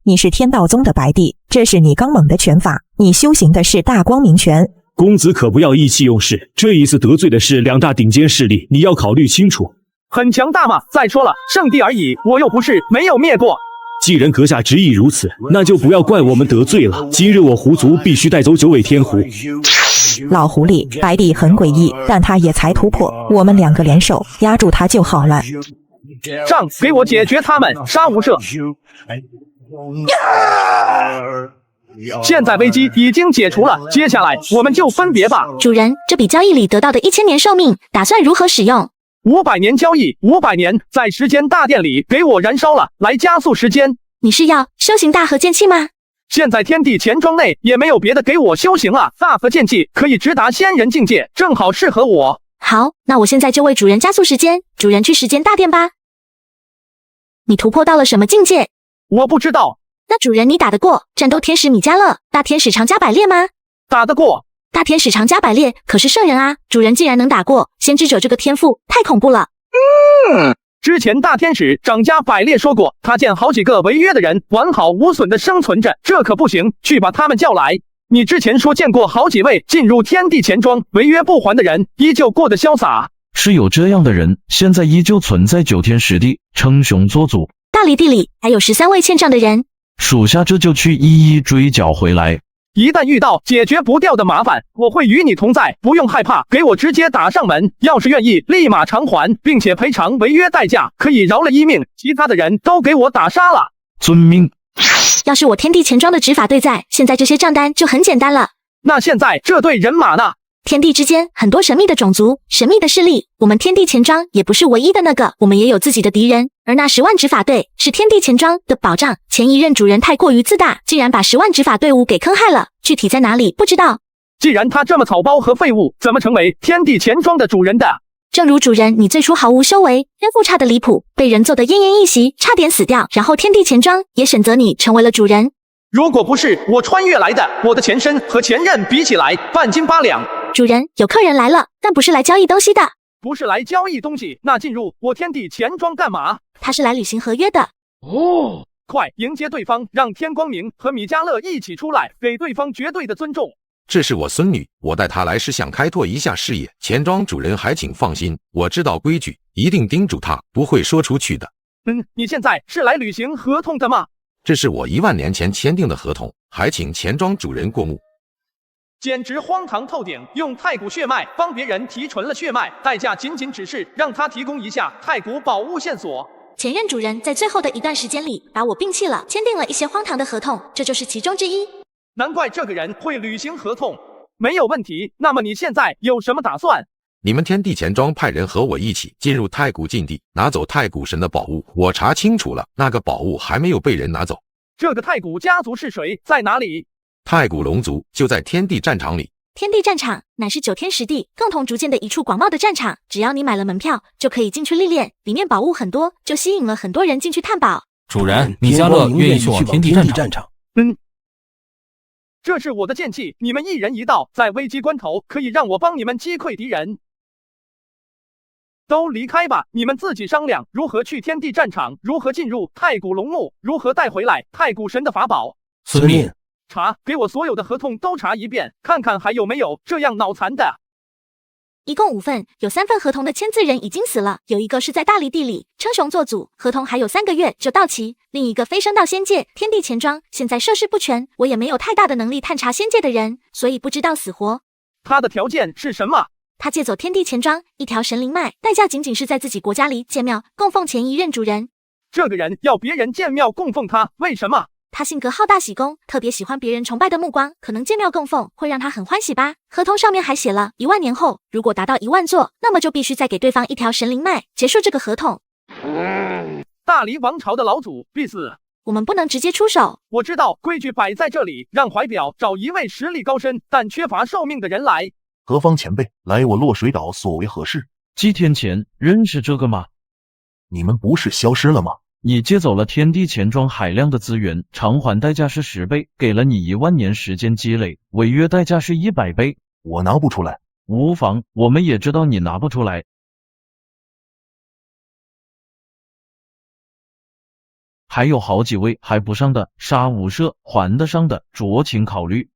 你是天道宗的白帝，这是你刚猛的拳法，你修行的是大光明拳。公子可不要意气用事，这一次得罪的是两大顶尖势力，你要考虑清楚。很强大嘛，再说了，圣地而已，我又不是没有灭过。既然阁下执意如此，那就不要怪我们得罪了。今日我狐族必须带走九尾天狐。老狐狸，白帝很诡异，但他也才突破，我们两个联手压住他就好了。上，给我解决他们，杀无赦。现在危机已经解除了，接下来我们就分别吧。主人，这笔交易里得到的1000年寿命，打算如何使用？500年交易，500年在时间大殿里给我燃烧了，来加速时间。你是要修行大和剑气吗？现在天地钱庄内也没有别的给我修行了，大和剑气可以直达仙人境界，正好适合我。好，那我现在就为主人加速时间，主人去时间大殿吧。你突破到了什么境界？我不知道。那主人你打得过战斗天使米迦勒、大天使长加百列吗？打得过。大天使长加百列可是圣人啊，主人竟然能打过，先知者这个天赋太恐怖了。之前大天使长加百列说过，他见好几个违约的人完好无损的生存着，这可不行，去把他们叫来。你之前说见过好几位进入天地钱庄违约不还的人，依旧过得潇洒。是有这样的人，现在依旧存在九天十地，称雄做主。大黎地里还有13位欠账的人，属下这就去一一追缴回来。一旦遇到解决不掉的麻烦，我会与你同在，不用害怕，给我直接打上门。要是愿意，立马偿还，并且赔偿违约代价，可以饶了一命，其他的人都给我打杀了。遵命。要是我天地钱庄的执法队在，现在这些账单就很简单了。那现在这队人马呢？天地之间很多神秘的种族、神秘的势力，我们天地钱庄也不是唯一的那个，我们也有自己的敌人。而那10万执法队是天地钱庄的保障，前一任主人太过于自大，竟然把10万执法队伍给坑害了，具体在哪里不知道。既然他这么草包和废物，怎么成为天地钱庄的主人的？正如主人你最初毫无修为，天赋差得离谱，被人揍得奄奄一息，差点死掉，然后天地钱庄也选择你成为了主人。如果不是我穿越来的，我的前身和前任比起来半斤八两。主人，有客人来了，但不是来交易东西的。不是来交易东西，那进入我天地钱庄干嘛？他是来履行合约的。哦，快迎接对方，让天光明和米迦勒一起出来，给对方绝对的尊重。这是我孙女，我带她来是想开拓一下视野。钱庄主人还请放心，我知道规矩，一定盯住她，不会说出去的。你现在是来履行合同的吗？这是我1万年前签订的合同，还请钱庄主人过目。简直荒唐透顶！用太古血脉帮别人提纯了血脉，代价仅仅只是让他提供一下太古宝物线索。前任主人在最后的一段时间里把我摒弃了，签订了一些荒唐的合同，这就是其中之一。难怪这个人会履行合同。没有问题，那么你现在有什么打算？你们天地钱庄派人和我一起进入太古禁地，拿走太古神的宝物。我查清楚了，那个宝物还没有被人拿走。这个太古家族是谁？在哪里？太古龙族就在天地战场里。天地战场乃是9天10地共同逐渐的一处广袤的战场，只要你买了门票，就可以进去历练，里面宝物很多，就吸引了很多人进去探宝。主人，米迦勒愿意去往天地战场。这是我的剑气，你们一人一道，在危机关头可以让我帮你们击溃敌人。都离开吧，你们自己商量如何去天地战场，如何进入太古龙墓，如何带回来太古神的法宝。遵命。查，给我所有的合同都查一遍，看看还有没有这样脑残的。一共5份，有3份合同的签字人已经死了，有一个是在大离地里称雄做主，合同还有3个月就到期；另一个飞升到仙界，天地钱庄现在涉世不全，我也没有太大的能力探查仙界的人，所以不知道死活。他的条件是什么？他借走天地钱庄一条神灵脉，代价仅仅是在自己国家里建庙供奉前一任主人。这个人要别人建庙供奉他，为什么？他性格好大喜功，特别喜欢别人崇拜的目光，可能建庙供奉会让他很欢喜吧。合同上面还写了1万年后，如果达到1万座，那么就必须再给对方一条神灵脉，结束这个合同。大黎王朝的老祖必死，我们不能直接出手。我知道规矩摆在这里，让怀表找一位实力高深但缺乏寿命的人来。何方前辈，来我落水岛所为何事？几天前认识这个吗？你们不是消失了吗？你借走了天地钱庄海量的资源，偿还代价是10倍，给了你1万年时间积累，违约代价是100倍。我拿不出来。无妨，我们也知道你拿不出来。还有好几位还不上的，杀无赦，还得上的酌情考虑。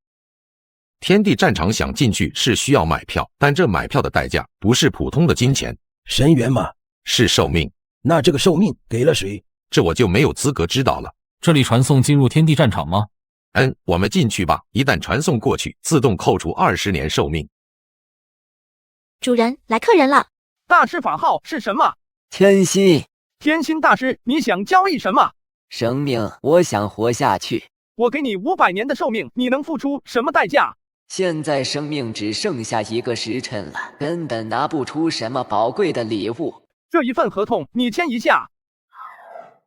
天地战场想进去是需要买票，但这买票的代价不是普通的金钱。神元吗？是寿命。那这个寿命给了谁？这我就没有资格知道了。这里传送进入天地战场吗？我们进去吧，一旦传送过去，自动扣除20年寿命。主人，来客人了。大师法号是什么？天心。天心大师，你想交易什么？生命，我想活下去。我给你500年的寿命，你能付出什么代价？现在生命只剩下1个时辰了，根本拿不出什么宝贵的礼物。这一份合同你签一下。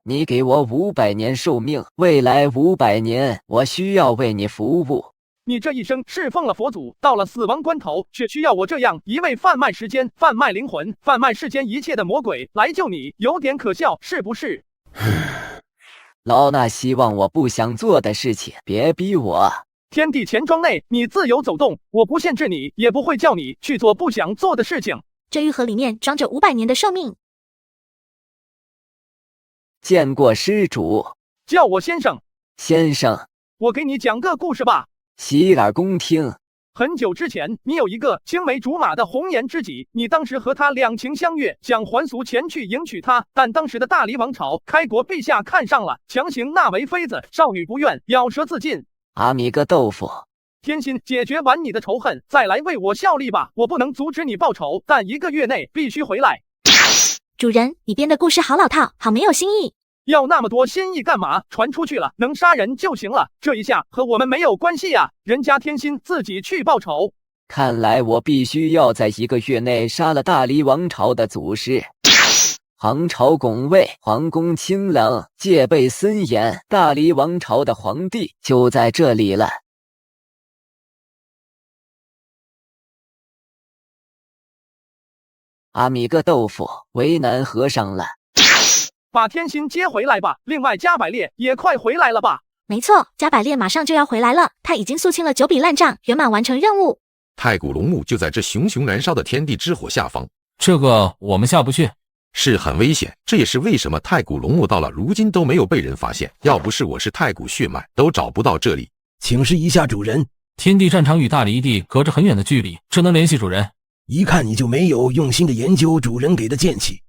你给我500年寿命，未来500年我需要为你服务。你这一生侍奉了佛祖，到了死亡关头，却需要我这样一位贩卖时间、贩卖灵魂、贩卖世间一切的魔鬼来救你，有点可笑，是不是？老衲希望我不想做的事情，别逼我。天地钱庄内，你自由走动，我不限制你，也不会叫你去做不想做的事情。这玉盒里面装着500年的寿命。见过施主。叫我先生。先生。我给你讲个故事吧。洗耳恭听。很久之前，你有一个青梅竹马的红颜知己，你当时和他两情相悦，想还俗前去迎娶她，但当时的大黎王朝开国陛下看上了，强行纳为妃子，少女不愿，咬舌自尽。阿弥个豆腐。天心，解决完你的仇恨，再来为我效力吧。我不能阻止你报仇，但1个月内必须回来。主人，你编的故事好老套，好没有新意。要那么多新意干嘛？传出去了，能杀人就行了。这一下和我们没有关系呀，人家天心自己去报仇。看来我必须要在1个月内杀了大黎王朝的祖师。皇朝拱卫，皇宫清冷，戒备森严，大黎王朝的皇帝就在这里了。阿弥个豆腐，为难和尚了。把天心接回来吧，另外加百列也快回来了吧？没错，加百列马上就要回来了，他已经肃清了9笔烂账，圆满完成任务。太古龙墓就在这熊熊燃烧的天地之火下方，这个我们下不去，是很危险。这也是为什么太古龙墓到了如今都没有被人发现，要不是我是太古血脉，都找不到这里。请示一下主人，天地战场与大黎地隔着很远的距离，这能联系主人？一看你就没有用心的研究主人给的剑气。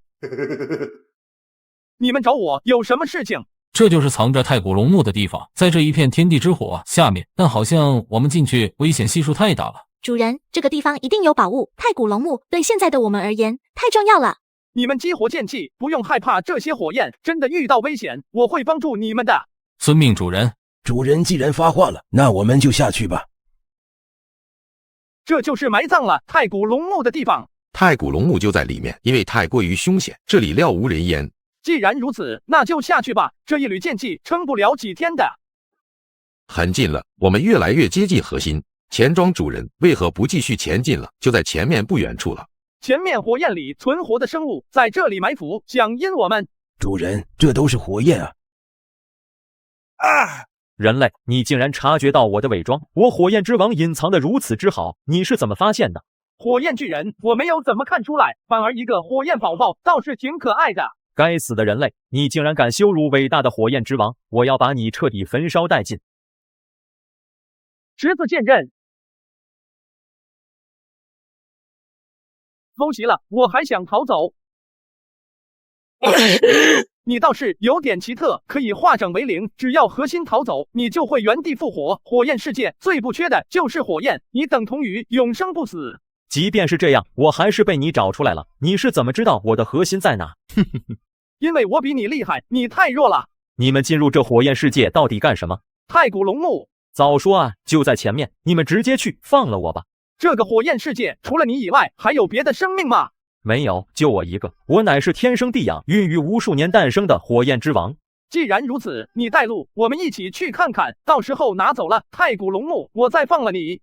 你们找我有什么事情？这就是藏着太古龙墓的地方，在这一片天地之火下面，但好像我们进去危险系数太大了。主人，这个地方一定有宝物，太古龙墓对现在的我们而言太重要了。你们激活剑气，不用害怕这些火焰，真的遇到危险，我会帮助你们的。遵命主人。主人既然发话了，那我们就下去吧。这就是埋葬了太古龙墓的地方。太古龙墓就在里面，因为太过于凶险，这里料无人烟。既然如此，那就下去吧。这一缕剑气撑不了几天的。很近了，我们越来越接近核心。钱庄主人为何不继续前进了？就在前面不远处了。前面火焰里存活的生物在这里埋伏，想阴我们。主人，这都是火焰啊！人类，你竟然察觉到我的伪装！我火焰之王隐藏的如此之好，你是怎么发现的？火焰巨人，我没有怎么看出来，反而一个火焰宝宝倒是挺可爱的。该死的人类，你竟然敢羞辱伟大的火焰之王！我要把你彻底焚烧殆尽！侄子剑刃，偷袭了，我还想逃走。你倒是有点奇特，可以化整为零，只要核心逃走，你就会原地复活。火焰世界最不缺的就是火焰，你等同于永生不死。即便是这样，我还是被你找出来了。你是怎么知道我的核心在哪？因为我比你厉害，你太弱了。你们进入这火焰世界到底干什么？太古龙墓。早说啊，就在前面，你们直接去，放了我吧。这个火焰世界除了你以外，还有别的生命吗？没有，就我一个。我乃是天生地养、孕育无数年诞生的火焰之王。既然如此，你带路，我们一起去看看。到时候拿走了太古龙墓，我再放了你。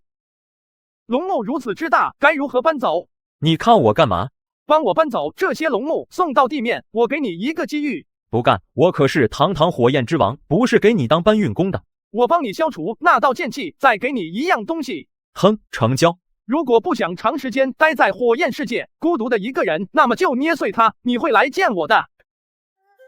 龙墓如此之大，该如何搬走？你看我干嘛？帮我搬走这些龙墓，送到地面。我给你一个机遇。不干，我可是堂堂火焰之王，不是给你当搬运工的。我帮你消除那道剑气，再给你一样东西。哼，成交。如果不想长时间待在火焰世界，孤独的一个人，那么就捏碎它，你会来见我的。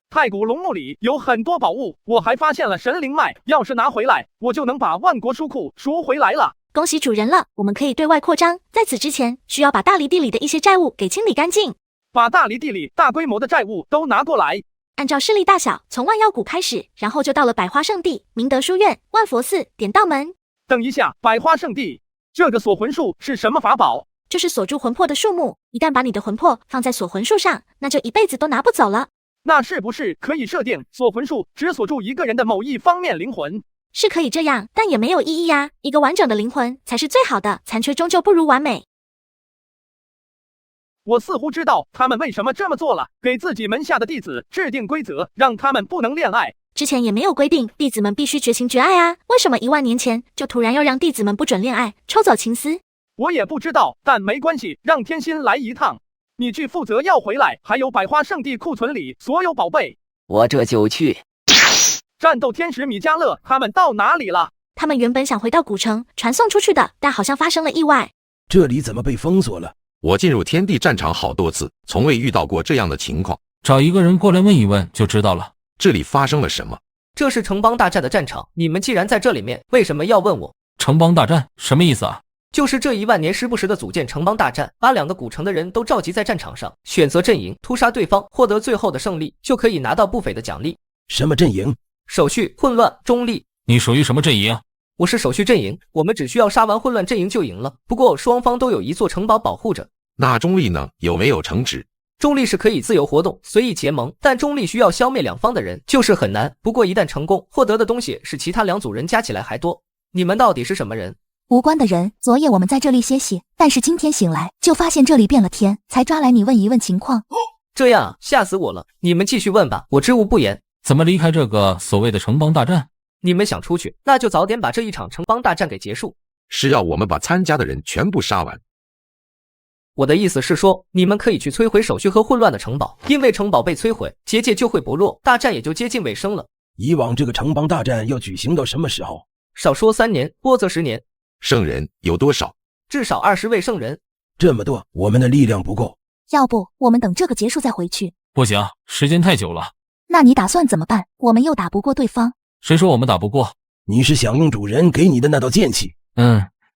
太古龙墓里有很多宝物，我还发现了神灵脉，要是拿回来，我就能把万国书库赎回来了。恭喜主人了，我们可以对外扩张。在此之前，需要把大黎地里的一些债务给清理干净。把大黎地里大规模的债务都拿过来。按照势力大小，从万妖谷开始，然后就到了百花圣地、明德书院、万佛寺、点道门。等一下，百花圣地。这个锁魂术是什么法宝？就是锁住魂魄的树木，一旦把你的魂魄放在锁魂术上，那就一辈子都拿不走了。那是不是可以设定锁魂术只锁住一个人的某一方面灵魂？是可以这样，但也没有意义呀。一个完整的灵魂才是最好的，残缺终究不如完美。我似乎知道他们为什么这么做了，给自己门下的弟子制定规则，让他们不能恋爱。之前也没有规定弟子们必须绝情绝爱啊，为什么10000年前就突然要让弟子们不准恋爱，抽走情丝？我也不知道，但没关系，让天心来一趟，你去负责要回来，还有百花圣地库存里所有宝贝。我这就去。战斗天使米迦勒他们到哪里了？他们原本想回到古城传送出去的，但好像发生了意外。这里怎么被封锁了？我进入天地战场好多次，从未遇到过这样的情况。找一个人过来问一问就知道了。这里发生了什么？这是城邦大战的战场，你们既然在这里面，为什么要问我？城邦大战什么意思啊？就是这10000年时不时的组建城邦大战，把2个古城的人都召集在战场上，选择阵营，屠杀对方，获得最后的胜利，就可以拿到不菲的奖励。什么阵营？手续、混乱、中立。你属于什么阵营？我是手续阵营，我们只需要杀完混乱阵营就赢了。不过双方都有一座城堡保护着。那中立呢？有没有城址？中立是可以自由活动，随意结盟，但中立需要消灭两方的人，就是很难。不过一旦成功，获得的东西是其他2组人加起来还多。你们到底是什么人？无关的人。昨夜我们在这里歇息，但是今天醒来就发现这里变了天，才抓来你问一问情况。这样啊，吓死我了！你们继续问吧，我知无不言。怎么离开这个所谓的城邦大战？你们想出去，那就早点把这一场城邦大战给结束。是要我们把参加的人全部杀完？我的意思是说，你们可以去摧毁手续和混乱的城堡，因为城堡被摧毁，结界就会薄弱，大战也就接近尾声了。以往这个城邦大战要举行到什么时候？少说3年，多则10年。圣人有多少？至少20位圣人。这么多，我们的力量不够。要不我们等这个结束再回去？不行，时间太久了。那你打算怎么办？我们又打不过对方。谁说我们打不过？你是想用主人给你的那道剑气？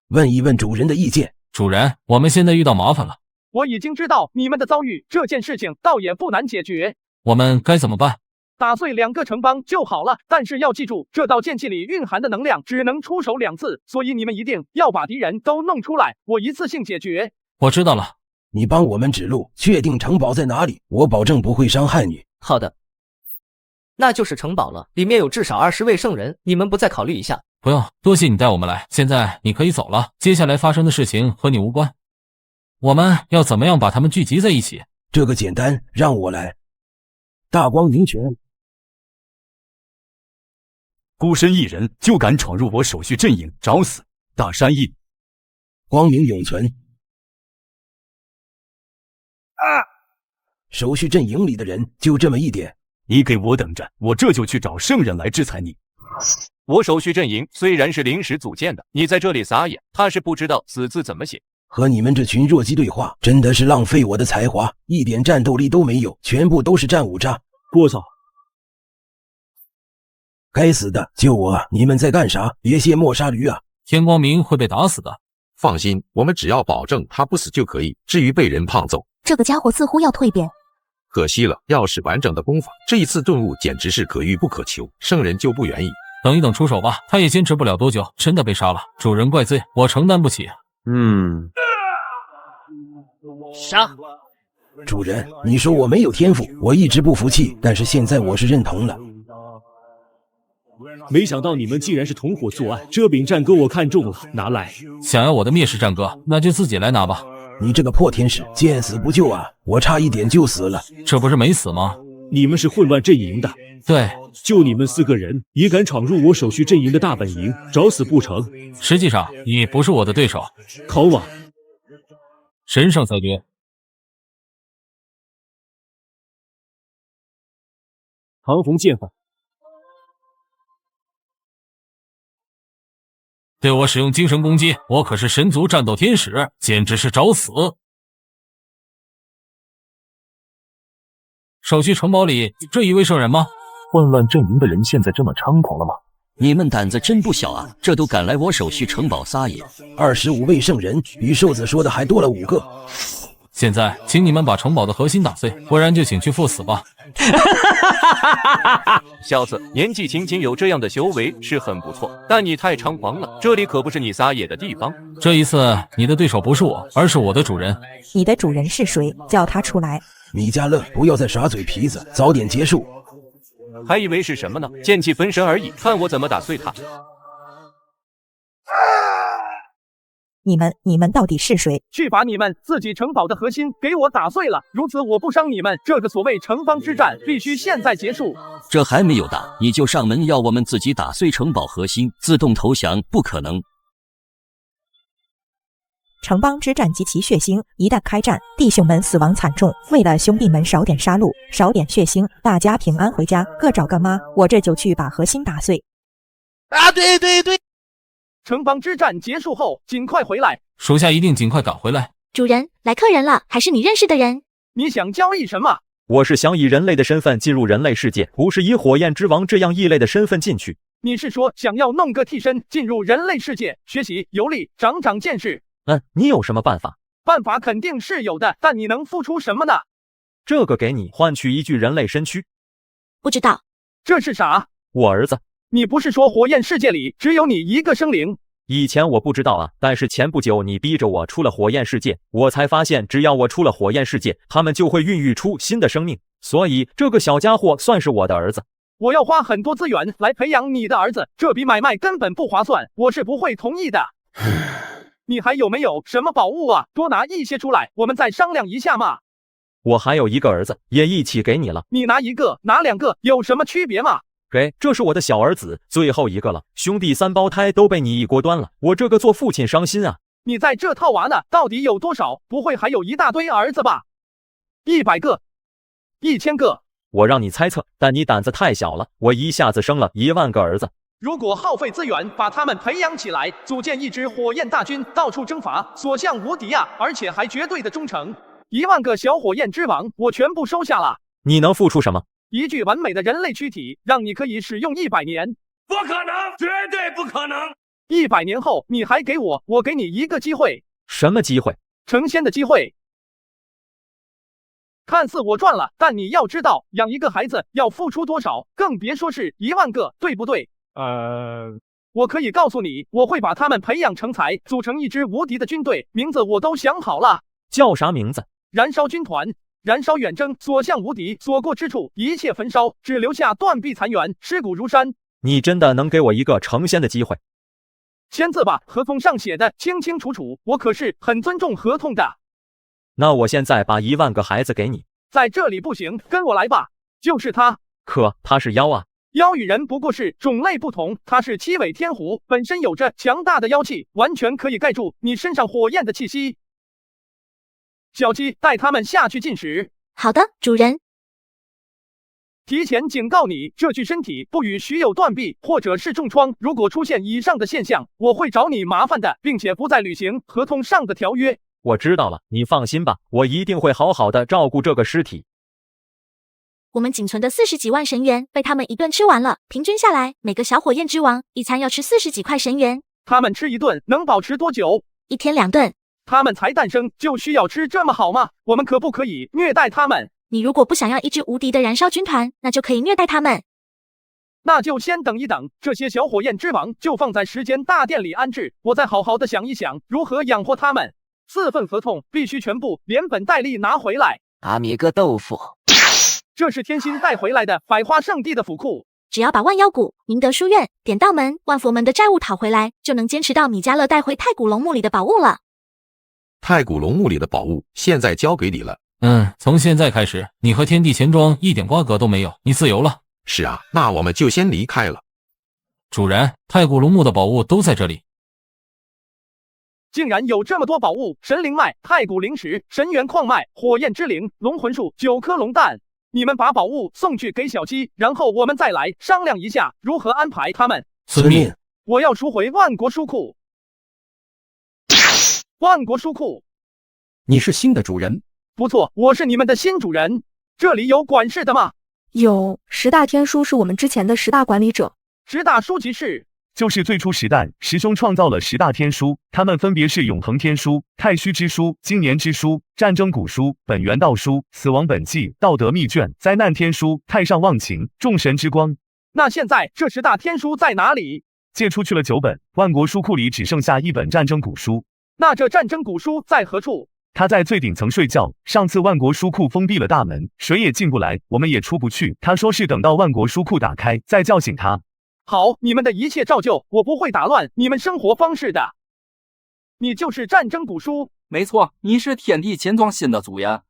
问一问主人的意见。主人，我们现在遇到麻烦了。我已经知道你们的遭遇，这件事情倒也不难解决。我们该怎么办？打碎2个城邦就好了。但是要记住，这道剑气里蕴含的能量只能出手2次，所以你们一定要把敌人都弄出来，我一次性解决。我知道了，你帮我们指路，确定城堡在哪里，我保证不会伤害你。好的，那就是城堡了，里面有至少20位圣人，你们不再考虑一下？不用，多谢你带我们来，现在你可以走了。接下来发生的事情和你无关，我们要怎么样把他们聚集在一起？这个简单，让我来。大光明拳，孤身一人就敢闯入我手续阵营，找死！大山一光明永存。手续阵营里的人就这么一点，你给我等着，我这就去找圣人来制裁你。我手续阵营虽然是临时组建的，你在这里撒野，他是不知道死字怎么写。和你们这群弱鸡对话，真的是浪费我的才华，一点战斗力都没有，全部都是战五渣。聒噪！该死的，救我啊！你们在干啥？别卸磨杀驴啊！天光明会被打死的。放心，我们只要保证他不死就可以。至于被人胖揍，这个家伙似乎要蜕变。可惜了，要是完整的功法，这一次顿悟简直是可遇不可求，圣人就不愿意。等一等，出手吧，他也坚持不了多久，真的被杀了。主人怪罪，我承担不起。杀！主人，你说我没有天赋，我一直不服气，但是现在我是认同了。没想到你们竟然是同伙作案，这柄战歌我看中了，拿来。想要我的灭世战歌，那就自己来拿吧。你这个破天使，见死不救啊！我差一点就死了，这不是没死吗？你们是混乱阵营的，对，就你们4个人也敢闯入我手续阵营的大本营，找死不成？实际上你不是我的对手。考我！神圣裁决。唐红剑法。对我使用精神攻击，我可是神族战斗天使，简直是找死！手续城堡里这一位圣人吗？混乱阵营的人现在这么猖狂了吗？你们胆子真不小啊，这都敢来我手续城堡撒野。25位圣人，比瘦子说的还多了5个。现在请你们把城堡的核心打碎，不然就请去赴死吧。小子，年纪轻轻有这样的修为是很不错，但你太猖狂了，这里可不是你撒野的地方。这一次你的对手不是我，而是我的主人。你的主人是谁？叫他出来。米迦勒，不要再耍嘴皮子，早点结束。还以为是什么呢？剑气分身而已，看我怎么打碎他。你们到底是谁？去把你们自己城堡的核心给我打碎了，如此我不伤你们。这个所谓城邦之战必须现在结束。这还没有打，你就上门要我们自己打碎城堡核心，自动投降？不可能。城邦之战极其血腥，一旦开战，弟兄们死亡惨重。为了兄弟们少点杀戮，少点血腥，大家平安回家，各找个妈。我这就去把核心打碎。对，城邦之战结束后尽快回来，属下一定尽快赶回来。主人，来客人了，还是你认识的人？你想交易什么？我是想以人类的身份进入人类世界，不是以火焰之王这样异类的身份进去。你是说想要弄个替身进入人类世界，学习游历，长长见识？你有什么办法？办法肯定是有的，但你能付出什么呢？这个给你，换取一具人类身躯。不知道。这是啥？我儿子。你不是说火焰世界里只有你一个生灵？以前我不知道啊，但是前不久你逼着我出了火焰世界，我才发现只要我出了火焰世界，他们就会孕育出新的生命，所以这个小家伙算是我的儿子。我要花很多资源来培养你的儿子，这笔买卖根本不划算，我是不会同意的。你还有没有什么宝物啊？多拿一些出来，我们再商量一下嘛。我还有一个儿子，也一起给你了。你拿1个，拿2个，有什么区别吗？给，这是我的小儿子，最后一个了。兄弟3胞胎都被你一锅端了，我这个做父亲伤心啊。你在这套娃呢，到底有多少？不会还有一大堆儿子吧？100个，1000个。我让你猜测，但你胆子太小了，我一下子生了1万个儿子。如果耗费资源把他们培养起来，组建一支火焰大军，到处征伐，所向无敌啊！而且还绝对的忠诚。1万个小火焰之王，我全部收下了。你能付出什么？一具完美的人类躯体，让你可以使用100年。不可能，绝对不可能。100年后，你还给我给你一个机会。什么机会？成仙的机会。看似我赚了，但你要知道，养一个孩子要付出多少，更别说是1万个，对不对？我可以告诉你，我会把他们培养成才，组成一支无敌的军队，名字我都想好了。叫啥名字？燃烧军团。燃烧远征，所向无敌，所过之处一切焚烧，只留下断壁残垣，尸骨如山。你真的能给我一个成仙的机会？签字吧，合同上写的清清楚楚，我可是很尊重合同的。那我现在把1万个孩子给你。在这里不行，跟我来吧。就是他。可他是妖啊。妖与人不过是种类不同，他是七尾天狐，本身有着强大的妖气，完全可以盖住你身上火焰的气息。小鸡，带他们下去进食。好的，主人。提前警告你，这具身体不与许有断臂或者是重创，如果出现以上的现象，我会找你麻烦的，并且不再履行合同上的条约。我知道了，你放心吧，我一定会好好的照顾这个尸体。我们仅存的40几万神元被他们一顿吃完了，平均下来，每个小火焰之王一餐要吃40几块神元。他们吃一顿能保持多久？1天2顿。他们才诞生就需要吃这么好吗？我们可不可以虐待他们？你如果不想要一支无敌的燃烧军团，那就可以虐待他们。那就先等一等，这些小火焰之王就放在时间大殿里安置，我再好好的想一想如何养活他们。4份合同必须全部连本带利拿回来。阿米个豆腐，这是天心带回来的百花圣地的府库。只要把万妖谷、明德书院、典道门、万佛门的债务讨回来，就能坚持到米迦勒带回太古龙墓里的宝物了。太古龙墓里的宝物现在交给你了。从现在开始，你和天地钱庄一点瓜葛都没有，你自由了。是啊，那我们就先离开了。主人，太古龙墓的宝物都在这里。竟然有这么多宝物：神灵脉、太古灵石、神元矿脉、火焰之灵、龙魂树、9颗龙蛋。你们把宝物送去给小鸡，然后我们再来商量一下如何安排他们。遵命。我要赎回万国书库。万国书库，你是新的主人？不错，我是你们的新主人。这里有管事的吗？有，10大天书是我们之前的10大管理者。10大书籍是？就是最初10代师兄创造了10大天书，他们分别是永恒天书、太虚之书、经年之书、战争古书、本源道书、死亡本纪、道德秘卷、灾难天书、太上忘情、众神之光。那现在这10大天书在哪里？借出去了9本，万国书库里只剩下1本战争古书。那这战争古书在何处？他在最顶层睡觉。上次万国书库封闭了大门，谁也进不来，我们也出不去。他说是等到万国书库打开再叫醒他。好，你们的一切照旧，我不会打乱你们生活方式的。你就是战争古书？没错，你是天地钱庄新的主人。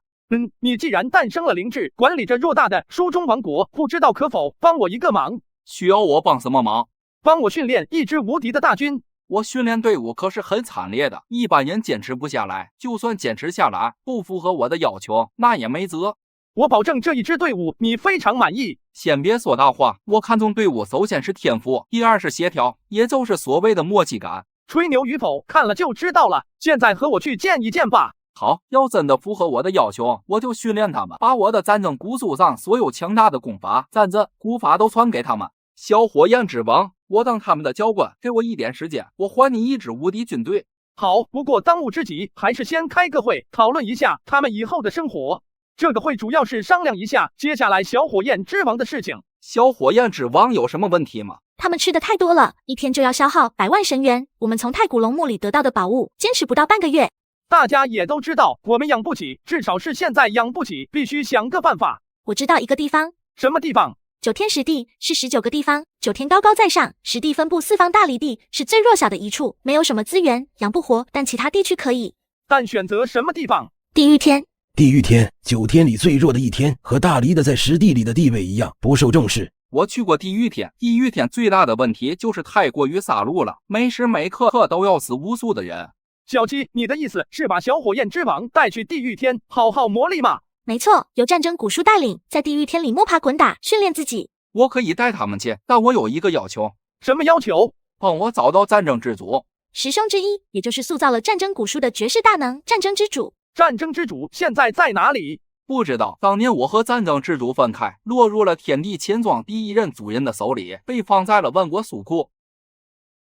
你既然诞生了灵智，管理着偌大的书中王国，不知道可否帮我一个忙？需要我帮什么忙？帮我训练一支无敌的大军。我训练队伍可是很惨烈的，一般人坚持不下来，就算坚持下来，不符合我的要求，那也没辙。我保证这一支队伍你非常满意。先别说大话，我看中队伍首先是天赋，第二是协调，也就是所谓的默契感。吹牛与否，看了就知道了。现在和我去见一见吧。好，要真的符合我的要求，我就训练他们，把我的战争古书上所有强大的功法、战阵、古法都传给他们。小火焰之王，我当他们的教官，给我一点时间，我还你一支无敌军队。好，不过当务之急还是先开个会，讨论一下他们以后的生活。这个会主要是商量一下接下来小火焰之王的事情。小火焰之王有什么问题吗？他们吃的太多了，一天就要消耗100万神元。我们从太古龙墓里得到的宝物，坚持不到半个月。大家也都知道，我们养不起，至少是现在养不起，必须想个办法。我知道一个地方。什么地方？9天10地是19个地方，9天高高在上，10地分布4方大离地，是最弱小的一处，没有什么资源，养不活，但其他地区可以。但选择什么地方？地狱天。地狱天，9天里最弱的一天，和大离的在10地里的地位一样，不受重视。我去过地狱天，地狱天最大的问题就是太过于杀戮了，每时每刻都要死无数的人。小鸡，你的意思是把小火焰之王带去地狱天，好好磨砺吗？没错，由战争古书带领，在地狱天里摸爬滚打，训练自己。我可以带他们去，但我有一个要求。什么要求？帮我找到战争之主。10凶之一，也就是塑造了战争古书的绝世大能——战争之主。战争之主现在在哪里？不知道。当年我和战争之主分开，落入了天地钱庄第一任主人的手里，被放在了万国书库。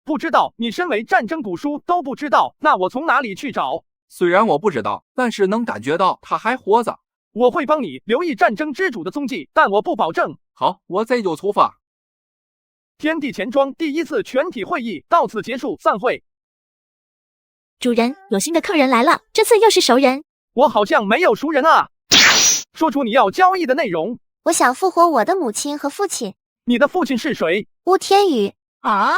不知道？你身为战争古书都不知道，那我从哪里去找？虽然我不知道，但是能感觉到他还活着。我会帮你留意战争之主的踪迹，但我不保证。好，我这就出发。天地钱庄第1次全体会议到此结束，散会。主人，有新的客人来了，这次又是熟人。我好像没有熟人啊。说出你要交易的内容。我想复活我的母亲和父亲。你的父亲是谁？巫天宇。啊？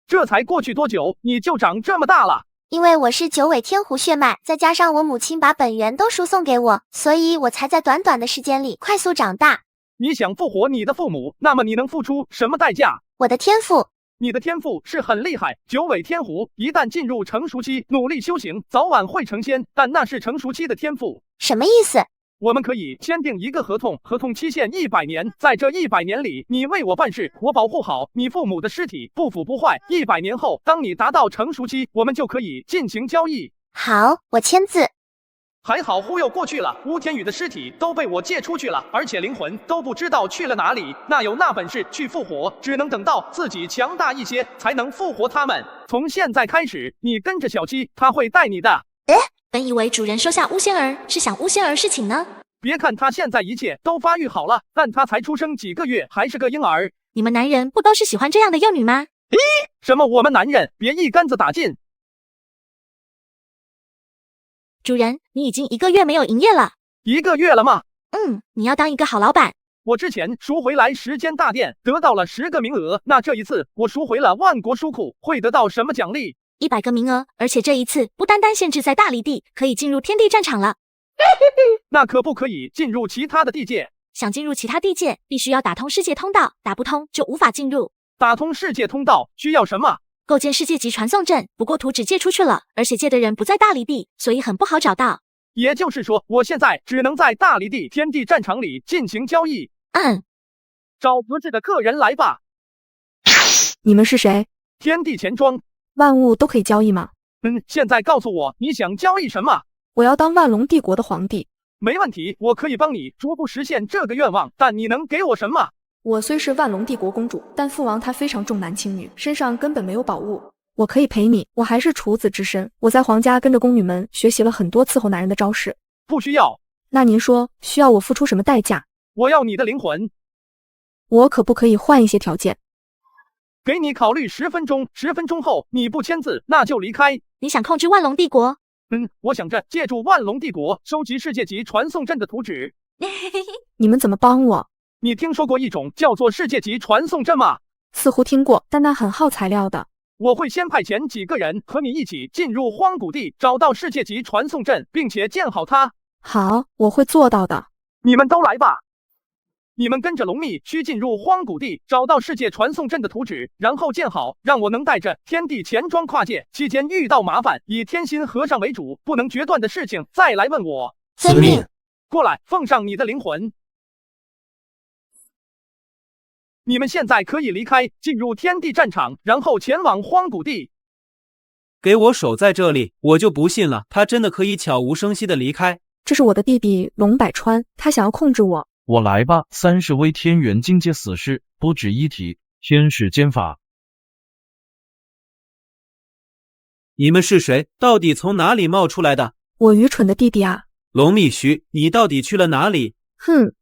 这才过去多久，你就长这么大了？因为我是9尾天狐血脉，再加上我母亲把本源都输送给我，所以我才在短短的时间里快速长大。你想复活你的父母，那么你能付出什么代价？我的天赋。你的天赋是很厉害，9尾天狐一旦进入成熟期，努力修行，早晚会成仙，但那是成熟期的天赋。什么意思？我们可以签订一个合同，合同期限100年，在这100年里，你为我办事，我保护好你父母的尸体，不腐不坏。100年后，当你达到成熟期，我们就可以进行交易。好，我签字。还好忽悠过去了，巫天宇的尸体都被我借出去了，而且灵魂都不知道去了哪里，哪有那本事去复活？只能等到自己强大一些，才能复活他们。从现在开始，你跟着小七，他会带你的。本以为主人收下巫仙儿是想巫仙儿侍寝呢。别看他现在一切都发育好了，但他才出生几个月，还是个婴儿。你们男人不都是喜欢这样的幼女吗？什么我们男人？别一竿子打尽。主人，你已经1个月没有营业了。1个月了吗？你要当一个好老板。我之前赎回来10间大店，得到了10个名额，那这一次我赎回了万国书库，会得到什么奖励？100个名额，而且这一次不单单限制在大离地，可以进入天地战场了。那可不可以进入其他的地界？想进入其他地界，必须要打通世界通道，打不通就无法进入。打通世界通道需要什么？构建世界级传送阵，不过图纸借出去了，而且借的人不在大离地，所以很不好找到。也就是说，我现在只能在大离地天地战场里进行交易。找合适的客人来吧。你们是谁？天地钱庄。万物都可以交易吗？现在告诉我你想交易什么？我要当万龙帝国的皇帝。没问题，我可以帮你逐步实现这个愿望，但你能给我什么？我虽是万龙帝国公主，但父王他非常重男轻女，身上根本没有宝物。我可以陪你，我还是处子之身，我在皇家跟着宫女们学习了很多伺候男人的招式。不需要。那您说需要我付出什么代价？我要你的灵魂。我可不可以换一些条件？给你考虑10分钟，10分钟后你不签字，那就离开。你想控制万龙帝国？我想着借助万龙帝国收集世界级传送阵的图纸。你们怎么帮我？你听说过一种叫做世界级传送阵吗？似乎听过，但那很耗材料的。我会先派遣几个人和你一起进入荒古地，找到世界级传送阵，并且建好它。好，我会做到的。你们都来吧。你们跟着龙蜜须进入荒古地，找到世界传送阵的图纸，然后建好，让我能带着天地钱庄跨界，期间遇到麻烦，以天心和尚为主，不能决断的事情再来问我。遵命。过来，奉上你的灵魂。你们现在可以离开，进入天地战场，然后前往荒古地。给我守在这里，我就不信了，他真的可以悄无声息的离开。这是我的弟弟龙百川，他想要控制我。我来吧，30位天元境界死士，不止一体，天使剑法。你们是谁？到底从哪里冒出来的？我愚蠢的弟弟啊！龙蜜须，你到底去了哪里？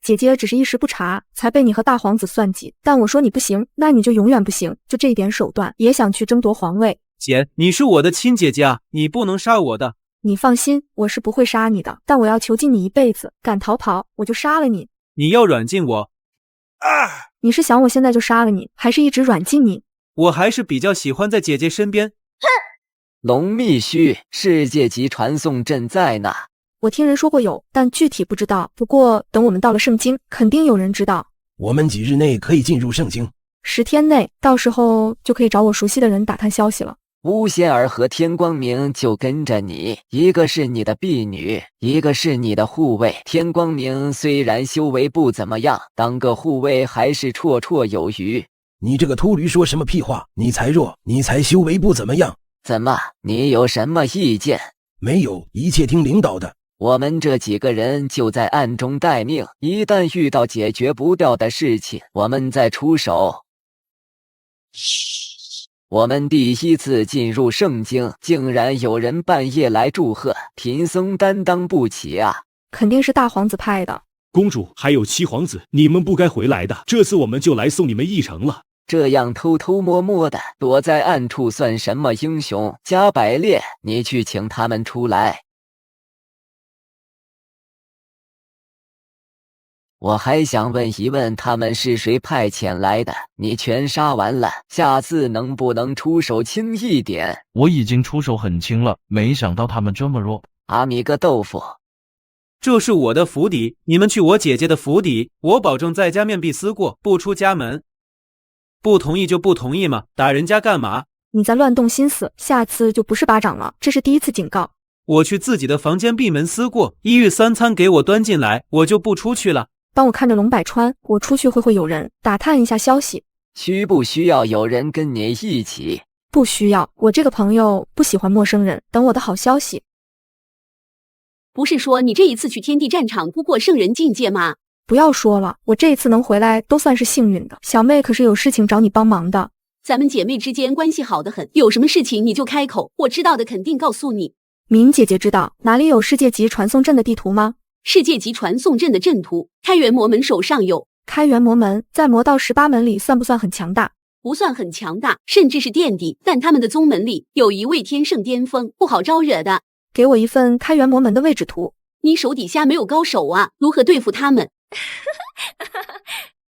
姐姐只是一时不察，才被你和大皇子算计。但我说你不行，那你就永远不行。就这一点手段，也想去争夺皇位？姐，你是我的亲姐姐啊，你不能杀我的。你放心，我是不会杀你的，但我要囚禁你一辈子。敢逃跑，我就杀了你。你要软禁我？你是想我现在就杀了你，还是一直软禁你？我还是比较喜欢在姐姐身边。龙蜜须，世界级传送阵在哪？我听人说过有，但具体不知道。不过等我们到了圣经，肯定有人知道。我们几日内可以进入圣经？10天内，到时候就可以找我熟悉的人打探消息了。巫仙儿和天光明就跟着你，一个是你的婢女，一个是你的护卫。天光明虽然修为不怎么样，当个护卫还是绰绰有余。你这个秃驴说什么屁话？你才弱，你才修为不怎么样。怎么，你有什么意见？没有，一切听领导的。我们这几个人就在暗中待命，一旦遇到解决不掉的事情，我们再出手。我们第1次进入圣经，竟然有人半夜来祝贺，贫僧担当不起啊！肯定是大皇子派的。公主还有七皇子，你们不该回来的。这次我们就来送你们一程了。这样偷偷摸摸的躲在暗处算什么英雄？加百列，你去请他们出来。我还想问一问他们是谁派遣来的，你全杀完了，下次能不能出手轻一点？我已经出手很轻了，没想到他们这么弱。阿米个豆腐！这是我的府邸，你们去我姐姐的府邸，我保证在家面壁思过，不出家门。不同意就不同意嘛，打人家干嘛？你在乱动心思，下次就不是巴掌了，这是第一次警告。我去自己的房间闭门思过，一日三餐给我端进来，我就不出去了。帮我看着龙百川，我出去会有人打探一下消息。需不需要有人跟你一起？不需要，我这个朋友不喜欢陌生人，等我的好消息。不是说你这一次去天地战场突破圣人境界吗？不要说了，我这一次能回来都算是幸运的。小妹可是有事情找你帮忙的。咱们姐妹之间关系好得很，有什么事情你就开口，我知道的肯定告诉你。敏姐姐知道哪里有世界级传送阵的地图吗？世界级传送阵的阵图，开元魔门手上有。开元魔门在魔道18门里算不算很强大？不算很强大，甚至是垫底，但他们的宗门里有一位天圣巅峰，不好招惹的。给我一份开元魔门的位置图。你手底下没有高手啊，如何对付他们？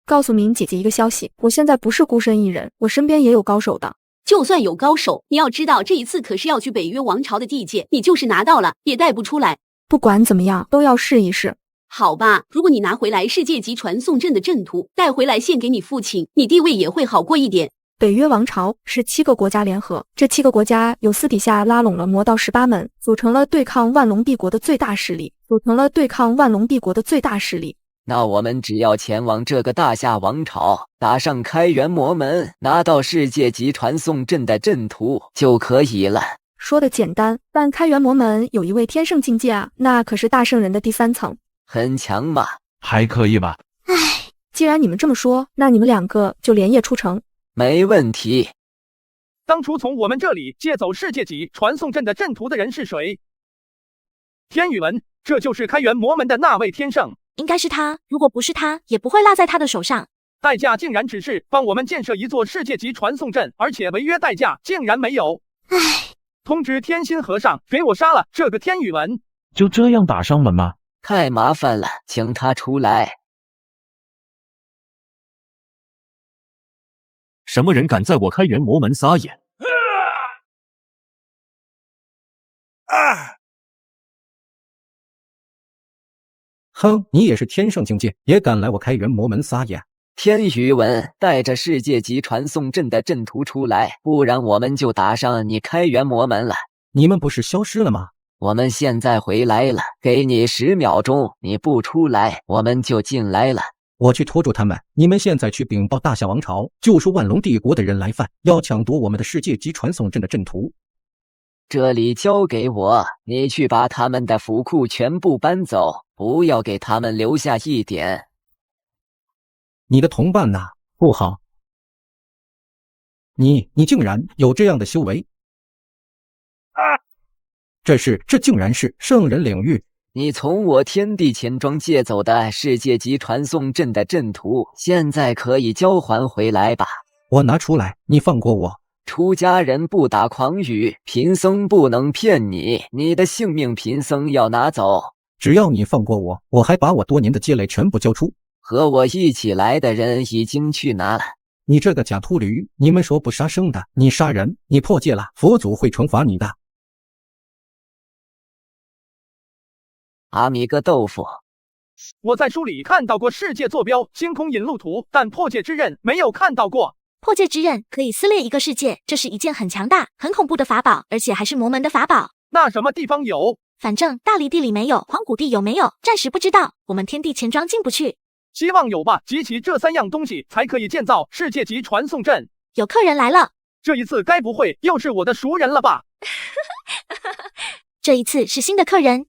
告诉敏姐姐一个消息，我现在不是孤身一人，我身边也有高手的。就算有高手，你要知道这一次可是要去北约王朝的地界，你就是拿到了也带不出来。不管怎么样都要试一试。好吧，如果你拿回来世界级传送阵的阵图，带回来献给你父亲，你地位也会好过一点。北约王朝是7个国家联合，这7个国家有私底下拉拢了魔道18门，组成了对抗万龙帝国的最大势力。那我们只要前往这个大夏王朝，打上开元魔门，拿到世界级传送阵的阵图就可以了。说的简单，但开元魔门有一位天圣境界啊，那可是大圣人的第3层。很强嘛？还可以吧。唉，既然你们这么说，那你们2个就连夜出城。没问题。当初从我们这里借走世界级传送阵的阵图的人是谁？天宇文，这就是开元魔门的那位天圣。应该是他，如果不是他，也不会落在他的手上。代价竟然只是帮我们建设一座世界级传送阵，而且违约代价竟然没有。唉，通知天心和尚给我杀了这个天宇文。就这样打上门吗？太麻烦了，请他出来。什么人敢在我开元魔门撒野？哼，你也是天圣境界，也敢来我开元魔门撒野？天宇文，带着世界级传送阵的阵图出来，不然我们就打上你开元魔门了。你们不是消失了吗？我们现在回来了，给你10秒钟，你不出来，我们就进来了。我去拖住他们，你们现在去禀报大夏王朝，就说万龙帝国的人来犯，要抢夺我们的世界级传送阵的阵图。这里交给我，你去把他们的府库全部搬走，不要给他们留下一点。你的同伴呐，不好，你竟然有这样的修为！这竟然是圣人领域。你从我天地钱庄借走的世界级传送阵的阵图，现在可以交还回来吧？我拿出来，你放过我。出家人不打诳语，贫僧不能骗你，你的性命贫僧要拿走。只要你放过我，我还把我多年的积累全部交出。和我一起来的人已经去拿了。你这个假秃驴，你们说不杀生的，你杀人，你破戒了，佛祖会惩罚你的。阿米个豆腐！我在书里看到过世界坐标星空引路图，但破戒之刃没有看到过。破戒之刃可以撕裂一个世界，这是一件很强大、很恐怖的法宝，而且还是魔门的法宝。那什么地方有？反正大离地里没有，黄谷地有没有，暂时不知道。我们天地钱庄进不去。希望有吧，集齐这3样东西才可以建造世界级传送阵。有客人来了，这一次该不会又是我的熟人了吧？这一次是新的客人。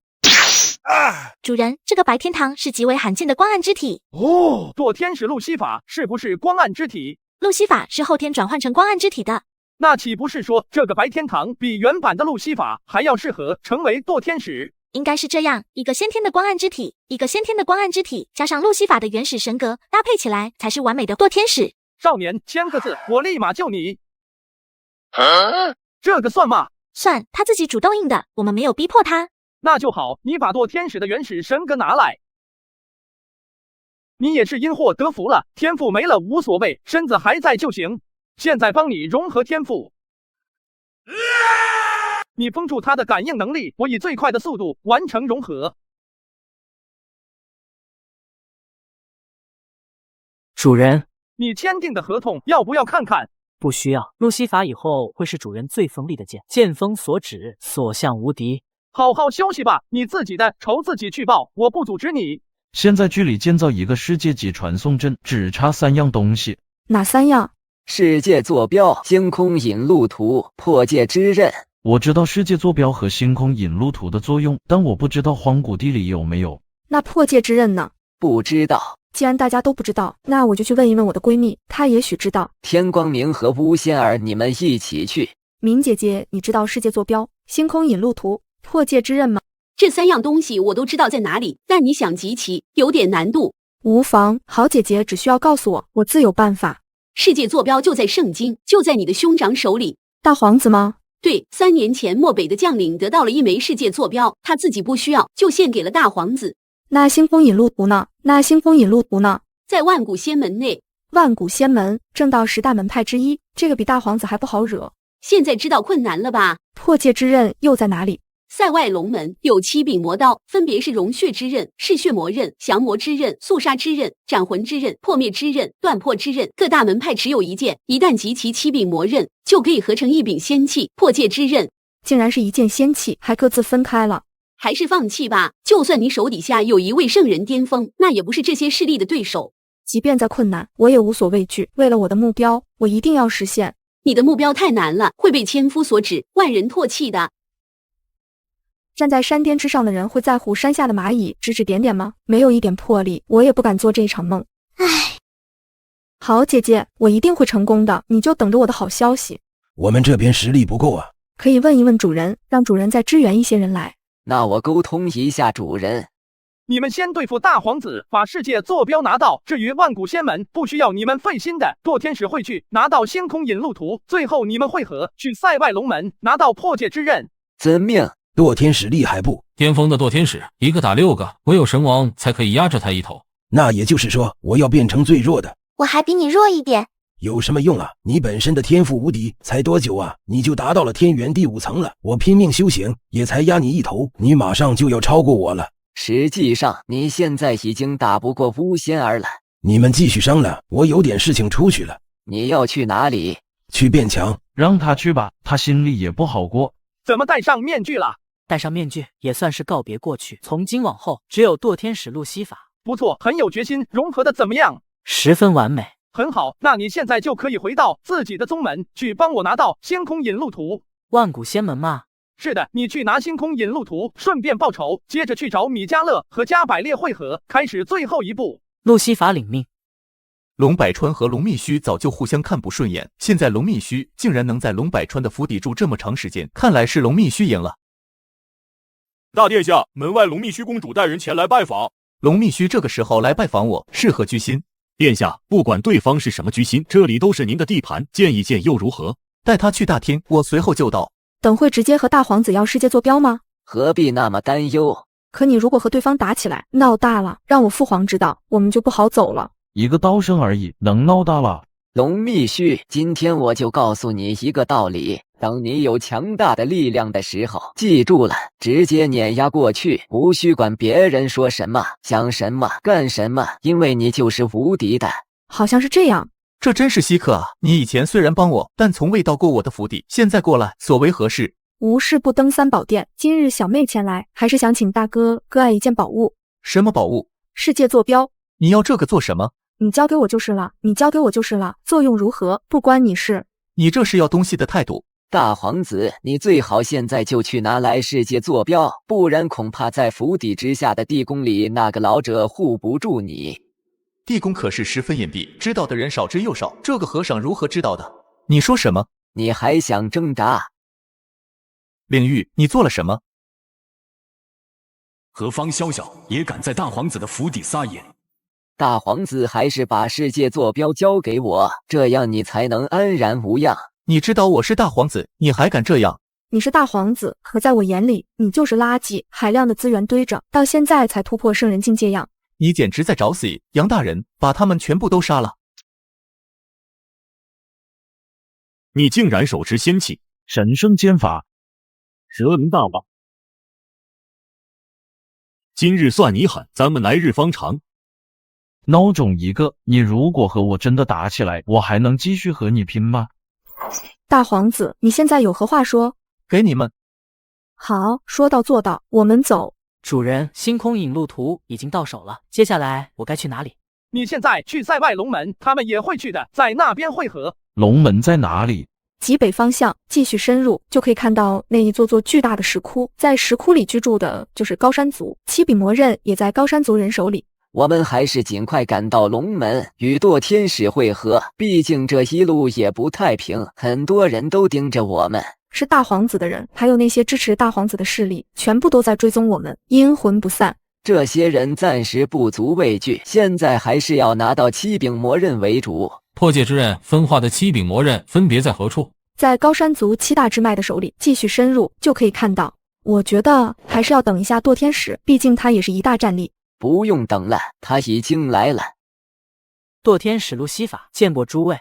主人，这个白天堂是极为罕见的光暗之体。哦，堕天使路西法是不是光暗之体？路西法是后天转换成光暗之体的。那岂不是说这个白天堂比原版的路西法还要适合成为堕天使？应该是这样，一个先天的光暗之体，一个先天的光暗之体，加上路西法的原始神格，搭配起来才是完美的堕天使。少年，签个字，我立马救你。这个算吗？算，他自己主动应的，我们没有逼迫他。那就好，你把堕天使的原始神格拿来。你也是因祸得福了，天赋没了无所谓，身子还在就行。现在帮你融合天赋。你封住他的感应能力，我以最快的速度完成融合。主人，你签订的合同要不要看看？不需要。路西法以后会是主人最锋利的剑，剑锋所指，所向无敌。好好休息吧，你自己的仇自己去报，我不阻止你。现在距离建造一个世界级传送阵只差3样东西。哪3样？世界坐标、星空引路图、破界之刃。我知道世界坐标和星空引路图的作用，但我不知道荒古地里有没有。那破界之刃呢？不知道。既然大家都不知道，那我就去问一问我的闺蜜，她也许知道。天光明和巫仙儿，你们一起去。明姐姐，你知道世界坐标、星空引路图、破界之刃吗？这3样东西我都知道在哪里，但你想集齐有点难度。无妨，好姐姐只需要告诉我，我自有办法。世界坐标就在圣经，就在你的兄长手里。大皇子吗？对，3年前漠北的将领得到了一枚世界坐标，他自己不需要，就献给了大皇子。那星空引路图呢？在万古仙门内。万古仙门，正道10大门派之一，这个比大皇子还不好惹。现在知道困难了吧？破界之刃又在哪里？塞外龙门有7柄魔刀，分别是融血之刃、嗜血魔刃、降魔之刃、肃杀之刃、斩魂之刃、破灭之刃、断破之刃。各大门派持有1件，一旦集齐7柄魔刃，就可以合成1柄仙器——破界之刃。竟然是1件仙器，还各自分开了。还是放弃吧，就算你手底下有一位圣人巅峰，那也不是这些势力的对手。即便再困难，我也无所畏惧。为了我的目标，我一定要实现。你的目标太难了，会被千夫所指，万人唾弃的。站在山巅之上的人会在乎山下的蚂蚁指指点点吗？没有一点魄力，我也不敢做这一场梦。唉，好姐姐，我一定会成功的，你就等着我的好消息。我们这边实力不够啊，可以问一问主人，让主人再支援一些人来。那我沟通一下主人。你们先对付大皇子，把世界坐标拿到。至于万古仙门，不需要你们费心的，堕天使会去拿到星空引路图，最后你们会合去塞外龙门拿到破界之刃。遵命。堕天使厉害不？巅峰的堕天使一个打6个，唯有神王才可以压着他一头。那也就是说，我要变成最弱的。我还比你弱一点。有什么用啊？你本身的天赋无敌，才多久啊？你就达到了天元第5层了。我拼命修行，也才压你一头，你马上就要超过我了。实际上，你现在已经打不过巫仙儿了。你们继续商量，我有点事情出去了。你要去哪里？去变强。让他去吧，他心里也不好过。怎么戴上面具了？戴上面具也算是告别过去，从今往后只有堕天使路西法。不错，很有决心。融合的怎么样？10分完美。很好，那你现在就可以回到自己的宗门去帮我拿到星空引路图。万古仙门吗？是的，你去拿星空引路图，顺便报仇，接着去找米迦勒和加百列会合，开始最后一步。路西法领命。龙百川和龙密须早就互相看不顺眼，现在龙密须竟然能在龙百川的府邸住这么长时间，看来是龙密须赢了。大殿下，门外龙密须公主带人前来拜访。龙密须这个时候来拜访我，是何居心？殿下，不管对方是什么居心，这里都是您的地盘，见一见又如何？带他去大天，我随后就到。等会直接和大皇子要世界坐标吗？何必那么担忧？可你如果和对方打起来，闹大了，让我父皇知道，我们就不好走了。一个刀声而已，能闹大了？龙密须，今天我就告诉你一个道理，等你有强大的力量的时候，记住了，直接碾压过去，无需管别人说什么、想什么、干什么，因为你就是无敌的。好像是这样。这真是稀客啊！你以前虽然帮我，但从未到过我的府邸，现在过来，所为何事？无事不登三宝殿，今日小妹前来，还是想请大哥割爱一件宝物。什么宝物？世界坐标。你要这个做什么？你交给我就是了，你交给我就是了，作用如何不关你事。你这是要东西的态度。大皇子，你最好现在就去拿来世界坐标，不然恐怕在府邸之下的地宫里，那个老者护不住你。地宫可是十分隐蔽，知道的人少之又少，这个和尚如何知道的？你说什么？你还想挣扎？领域，你做了什么？何方宵小也敢在大皇子的府邸撒野？大皇子还是把世界坐标交给我，这样你才能安然无恙。你知道我是大皇子，你还敢这样？你是大皇子，可在我眼里，你就是垃圾。海量的资源堆着，到现在才突破圣人境界样。你简直在找死！杨大人，把他们全部都杀了！你竟然手持仙器，神圣剑法，蛇灵大王！今日算你狠，咱们来日方长。孬种一个！你如果和我真的打起来，我还能继续和你拼吗？大皇子，你现在有何话说？给你们。好，说到做到，我们走。主人，星空引路图已经到手了，接下来我该去哪里？你现在去塞外龙门，他们也会去的，在那边汇合。龙门在哪里？极北方向，继续深入就可以看到那一座座巨大的石窟，在石窟里居住的就是高山族，七柄魔刃也在高山族人手里。我们还是尽快赶到龙门，与堕天使会合。毕竟这一路也不太平，很多人都盯着我们。是大皇子的人，还有那些支持大皇子的势力，全部都在追踪我们，阴魂不散。这些人暂时不足畏惧，现在还是要拿到七柄魔刃为主。破戒之刃分化的七柄魔刃分别在何处？在高山族七大支脉的手里，继续深入就可以看到。我觉得还是要等一下堕天使，毕竟他也是一大战力。不用等了，他已经来了。堕天使路西法，见过诸位。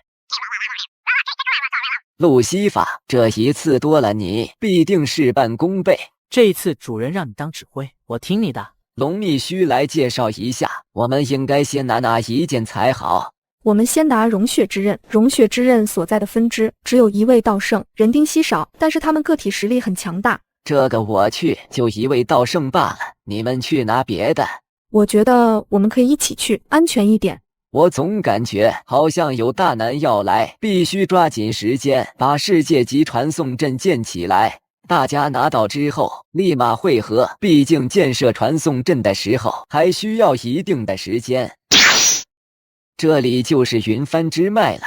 路西法，这一次多了你，必定事半功倍。这一次主人让你当指挥，我听你的。龙秘须来介绍一下，我们应该先拿哪一件才好？我们先拿融血之刃。融血之刃所在的分支只有一位道圣，人丁稀少，但是他们个体实力很强大。这个我去，就一位道圣罢了，你们去拿别的。我觉得我们可以一起去，安全一点。我总感觉好像有大难要来，必须抓紧时间把世界级传送阵建起来。大家拿到之后立马汇合，毕竟建设传送阵的时候还需要一定的时间。这里就是云帆之脉了。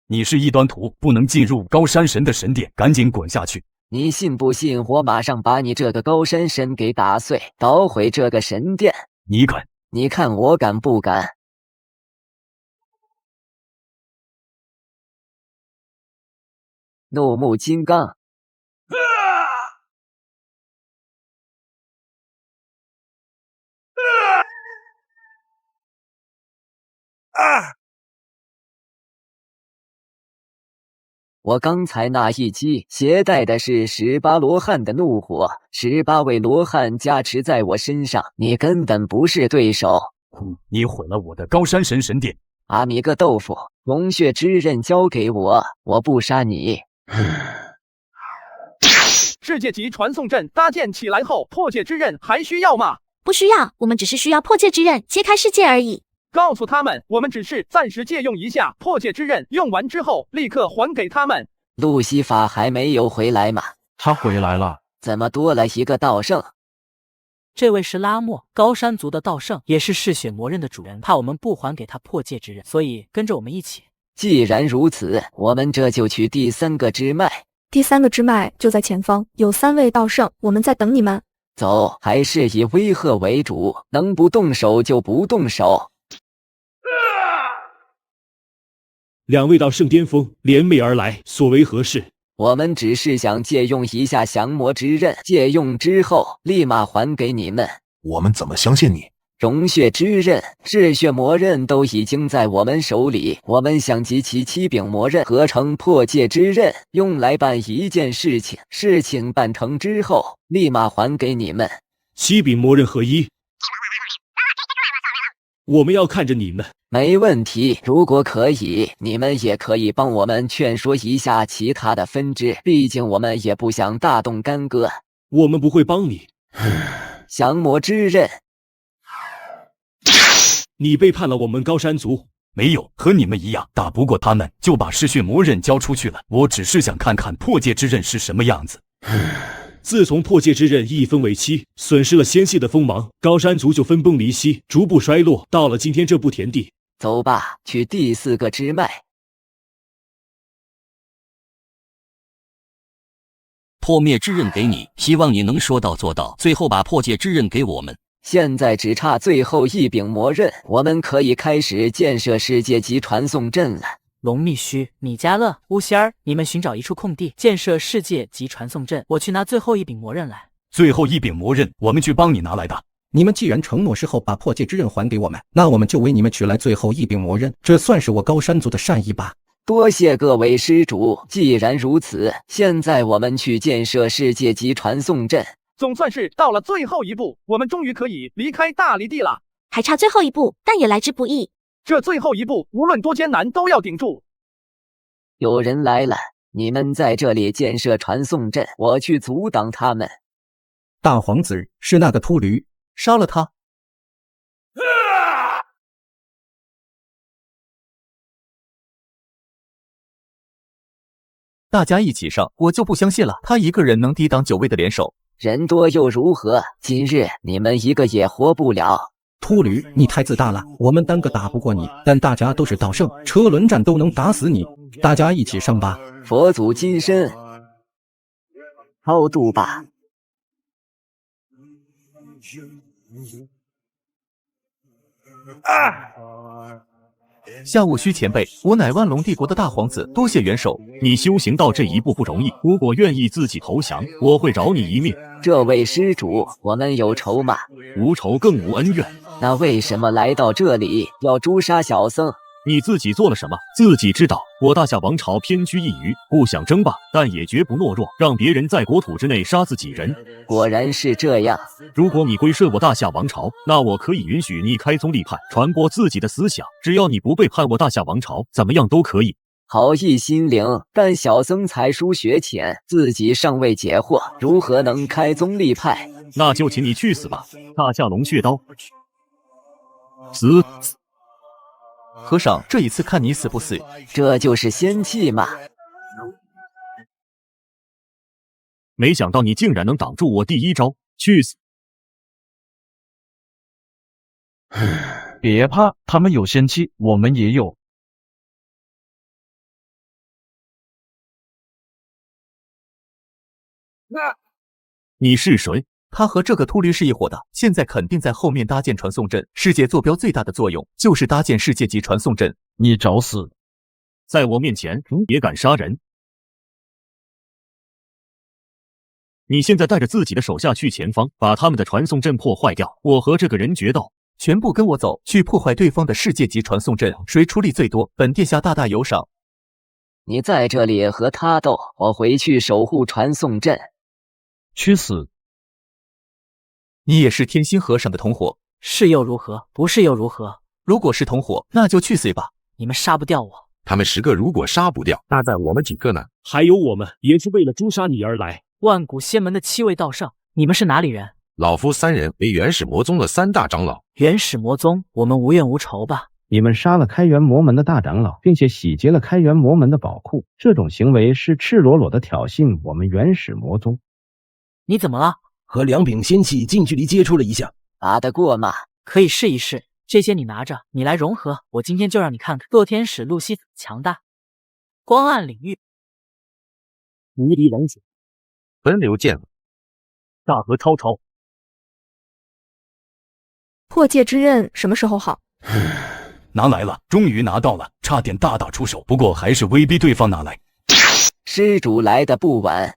你是异端徒，不能进入高山神的神殿，赶紧滚下去！你信不信我马上把你这个高山神给打碎，捣毁这个神殿？你敢？你看我敢不敢？怒目金刚！我刚才那一击携带的是18罗汉的怒火，18位罗汉加持在我身上，你根本不是对手。你毁了我的高山神神殿！阿弥个豆腐，龙血之刃交给我，我不杀你。世界级传送阵搭建起来后，破戒之刃还需要吗？不需要，我们只是需要破戒之刃揭开世界而已。告诉他们，我们只是暂时借用一下破戒之刃，用完之后立刻还给他们。路西法还没有回来吗？他回来了。怎么多了一个道圣？这位是拉莫，高山族的道圣，也是嗜血魔刃的主人，怕我们不还给他破戒之刃，所以跟着我们一起。既然如此，我们这就去第3个支脉。第3个支脉就在前方，有3位道圣，我们在等你们。走，还是以威吓为主，能不动手就不动手。两位道圣巅峰联袂而来，所为何事？我们只是想借用一下降魔之刃，借用之后立马还给你们。我们怎么相信你？融血之刃、嗜血魔刃都已经在我们手里，我们想集齐七柄魔刃合成破戒之刃，用来办一件事情。事情办成之后，立马还给你们。七柄魔刃合一，我们要看着你们。没问题，如果可以，你们也可以帮我们劝说一下其他的分支，毕竟我们也不想大动干戈。我们不会帮你。降魔之刃，你背叛了我们高山族。没有，和你们一样，打不过他们就把嗜血魔刃交出去了。我只是想看看破戒之刃是什么样子。自从破戒之刃一分为七，损失了仙系的锋芒，高山族就分崩离析，逐步衰落，到了今天这步田地。走吧，去第4个支脉。破灭之刃给你，希望你能说到做到，最后把破戒之刃给我们。现在只差最后一柄魔刃，我们可以开始建设世界级传送阵了。龙秘须、米迦勒、巫仙儿，你们寻找一处空地，建设世界级传送阵。我去拿最后一柄魔刃来。最后一柄魔刃，我们去帮你拿来的。你们既然承诺事后把破戒之刃还给我们，那我们就为你们取来最后一柄魔刃，这算是我高山族的善意吧。多谢各位施主，既然如此，现在我们去建设世界级传送阵。总算是到了最后一步，我们终于可以离开大离地了。还差最后一步，但也来之不易。这最后一步，无论多艰难，都要顶住。有人来了，你们在这里建设传送阵，我去阻挡他们。大皇子是那个秃驴，杀了他！大家一起上，我就不相信了，他一个人能抵挡9位的联手。人多又如何？今日你们一个也活不了。秃驴，你太自大了，我们单个打不过你，但大家都是道圣，车轮战都能打死你，大家一起上吧。佛祖金身，超度吧。下午虚前辈，我乃万龙帝国的大皇子，多谢援手。你修行到这一步不容易，如果愿意自己投降，我会饶你一命。这位施主，我们有仇吗？无仇更无恩怨。那为什么来到这里要诛杀小僧？你自己做了什么？自己知道。我大夏王朝偏居一隅，不想争霸，但也绝不懦弱，让别人在国土之内杀自己人。果然是这样。如果你归顺我大夏王朝，那我可以允许你开宗立派，传播自己的思想，只要你不背叛我大夏王朝，怎么样都可以。好意心灵，但小僧才疏学浅，自己尚未解惑，如何能开宗立派？那就请你去死吧！大夏龙血刀，死！和尚，这一次看你死不死。这就是仙气嘛！没想到你竟然能挡住我第一招，去死！别怕，他们有仙气，我们也有。你是谁？他和这个秃驴是一伙的，现在肯定在后面搭建传送阵。世界坐标最大的作用就是搭建世界级传送阵。你找死！在我面前也敢杀人！你现在带着自己的手下去前方，把他们的传送阵破坏掉。我和这个人决斗，全部跟我走，去破坏对方的世界级传送阵，谁出力最多，本殿下大大有赏。你在这里和他斗，我回去守护传送阵。去死！你也是天心和尚的同伙，是又如何？不是又如何？如果是同伙，那就去死吧！你们杀不掉我。他们10个如果杀不掉，那在我们几个呢？还有我们也是为了诛杀你而来。万古仙门的7位道圣，你们是哪里人？老夫3人为原始魔宗的3大长老。原始魔宗，我们无怨无仇吧？你们杀了开元魔门的大长老，并且洗劫了开元魔门的宝库，这种行为是赤裸裸的挑衅我们原始魔宗。你怎么了？和2柄仙器近距离接触了一下，打得过吗？可以试一试。这些你拿着，你来融合。我今天就让你看看堕天使路西强大。光暗领域，无敌王子，奔流剑，大河滔滔。破戒之刃什么时候好？拿来了，终于拿到了，差点大打出手，不过还是威逼对方拿来。施主来的不晚。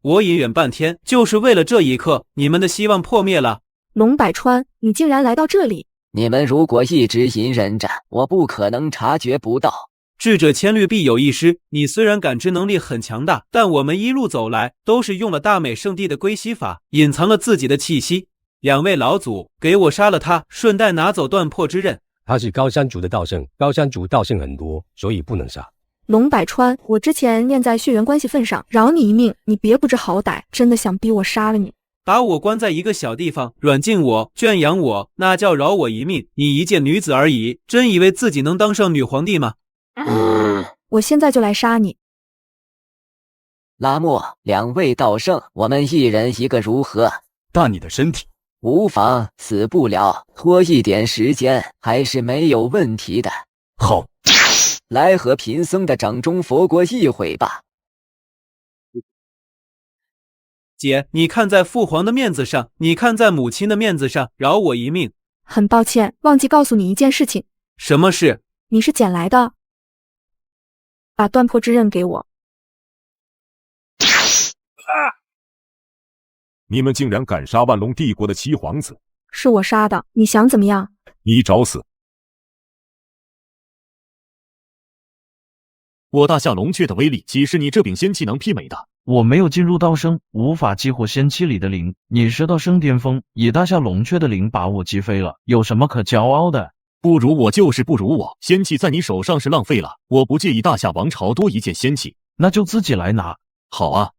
我隐忍半天，就是为了这一刻，你们的希望破灭了。龙百川，你竟然来到这里！你们如果一直隐忍着，我不可能察觉不到。智者千虑必有一失，你虽然感知能力很强大，但我们一路走来都是用了大美圣地的归西法，隐藏了自己的气息。2位老祖，给我杀了他，顺带拿走断破之刃。他是高山族的道圣，高山族道圣很多，所以不能杀。龙百川，我之前念在血缘关系份上，饶你一命，你别不知好歹，真的想逼我杀了你？把我关在一个小地方，软禁我，圈养我，那叫饶我一命。你一介女子而已，真以为自己能当上女皇帝吗？我现在就来杀你。拉莫，2位道圣，我们一人一个如何？大你的身体。无妨，死不了，拖一点时间还是没有问题的。好。来和贫僧的掌中佛国一会吧。姐，你看在父皇的面子上，你看在母亲的面子上，饶我一命。很抱歉，忘记告诉你一件事情。什么事？你是捡来的。把断魄之刃给我。你们竟然敢杀万龙帝国的七皇子！是我杀的，你想怎么样？你找死！我大夏龙雀的威力岂是你这柄仙器能媲美的？我没有进入道圣，无法激活仙器里的灵。你是道圣巅峰，以大夏龙雀的灵把我击飞了，有什么可骄傲的？不如我就是不如我，仙器在你手上是浪费了。我不介意大夏王朝多一件仙器，那就自己来拿。好啊，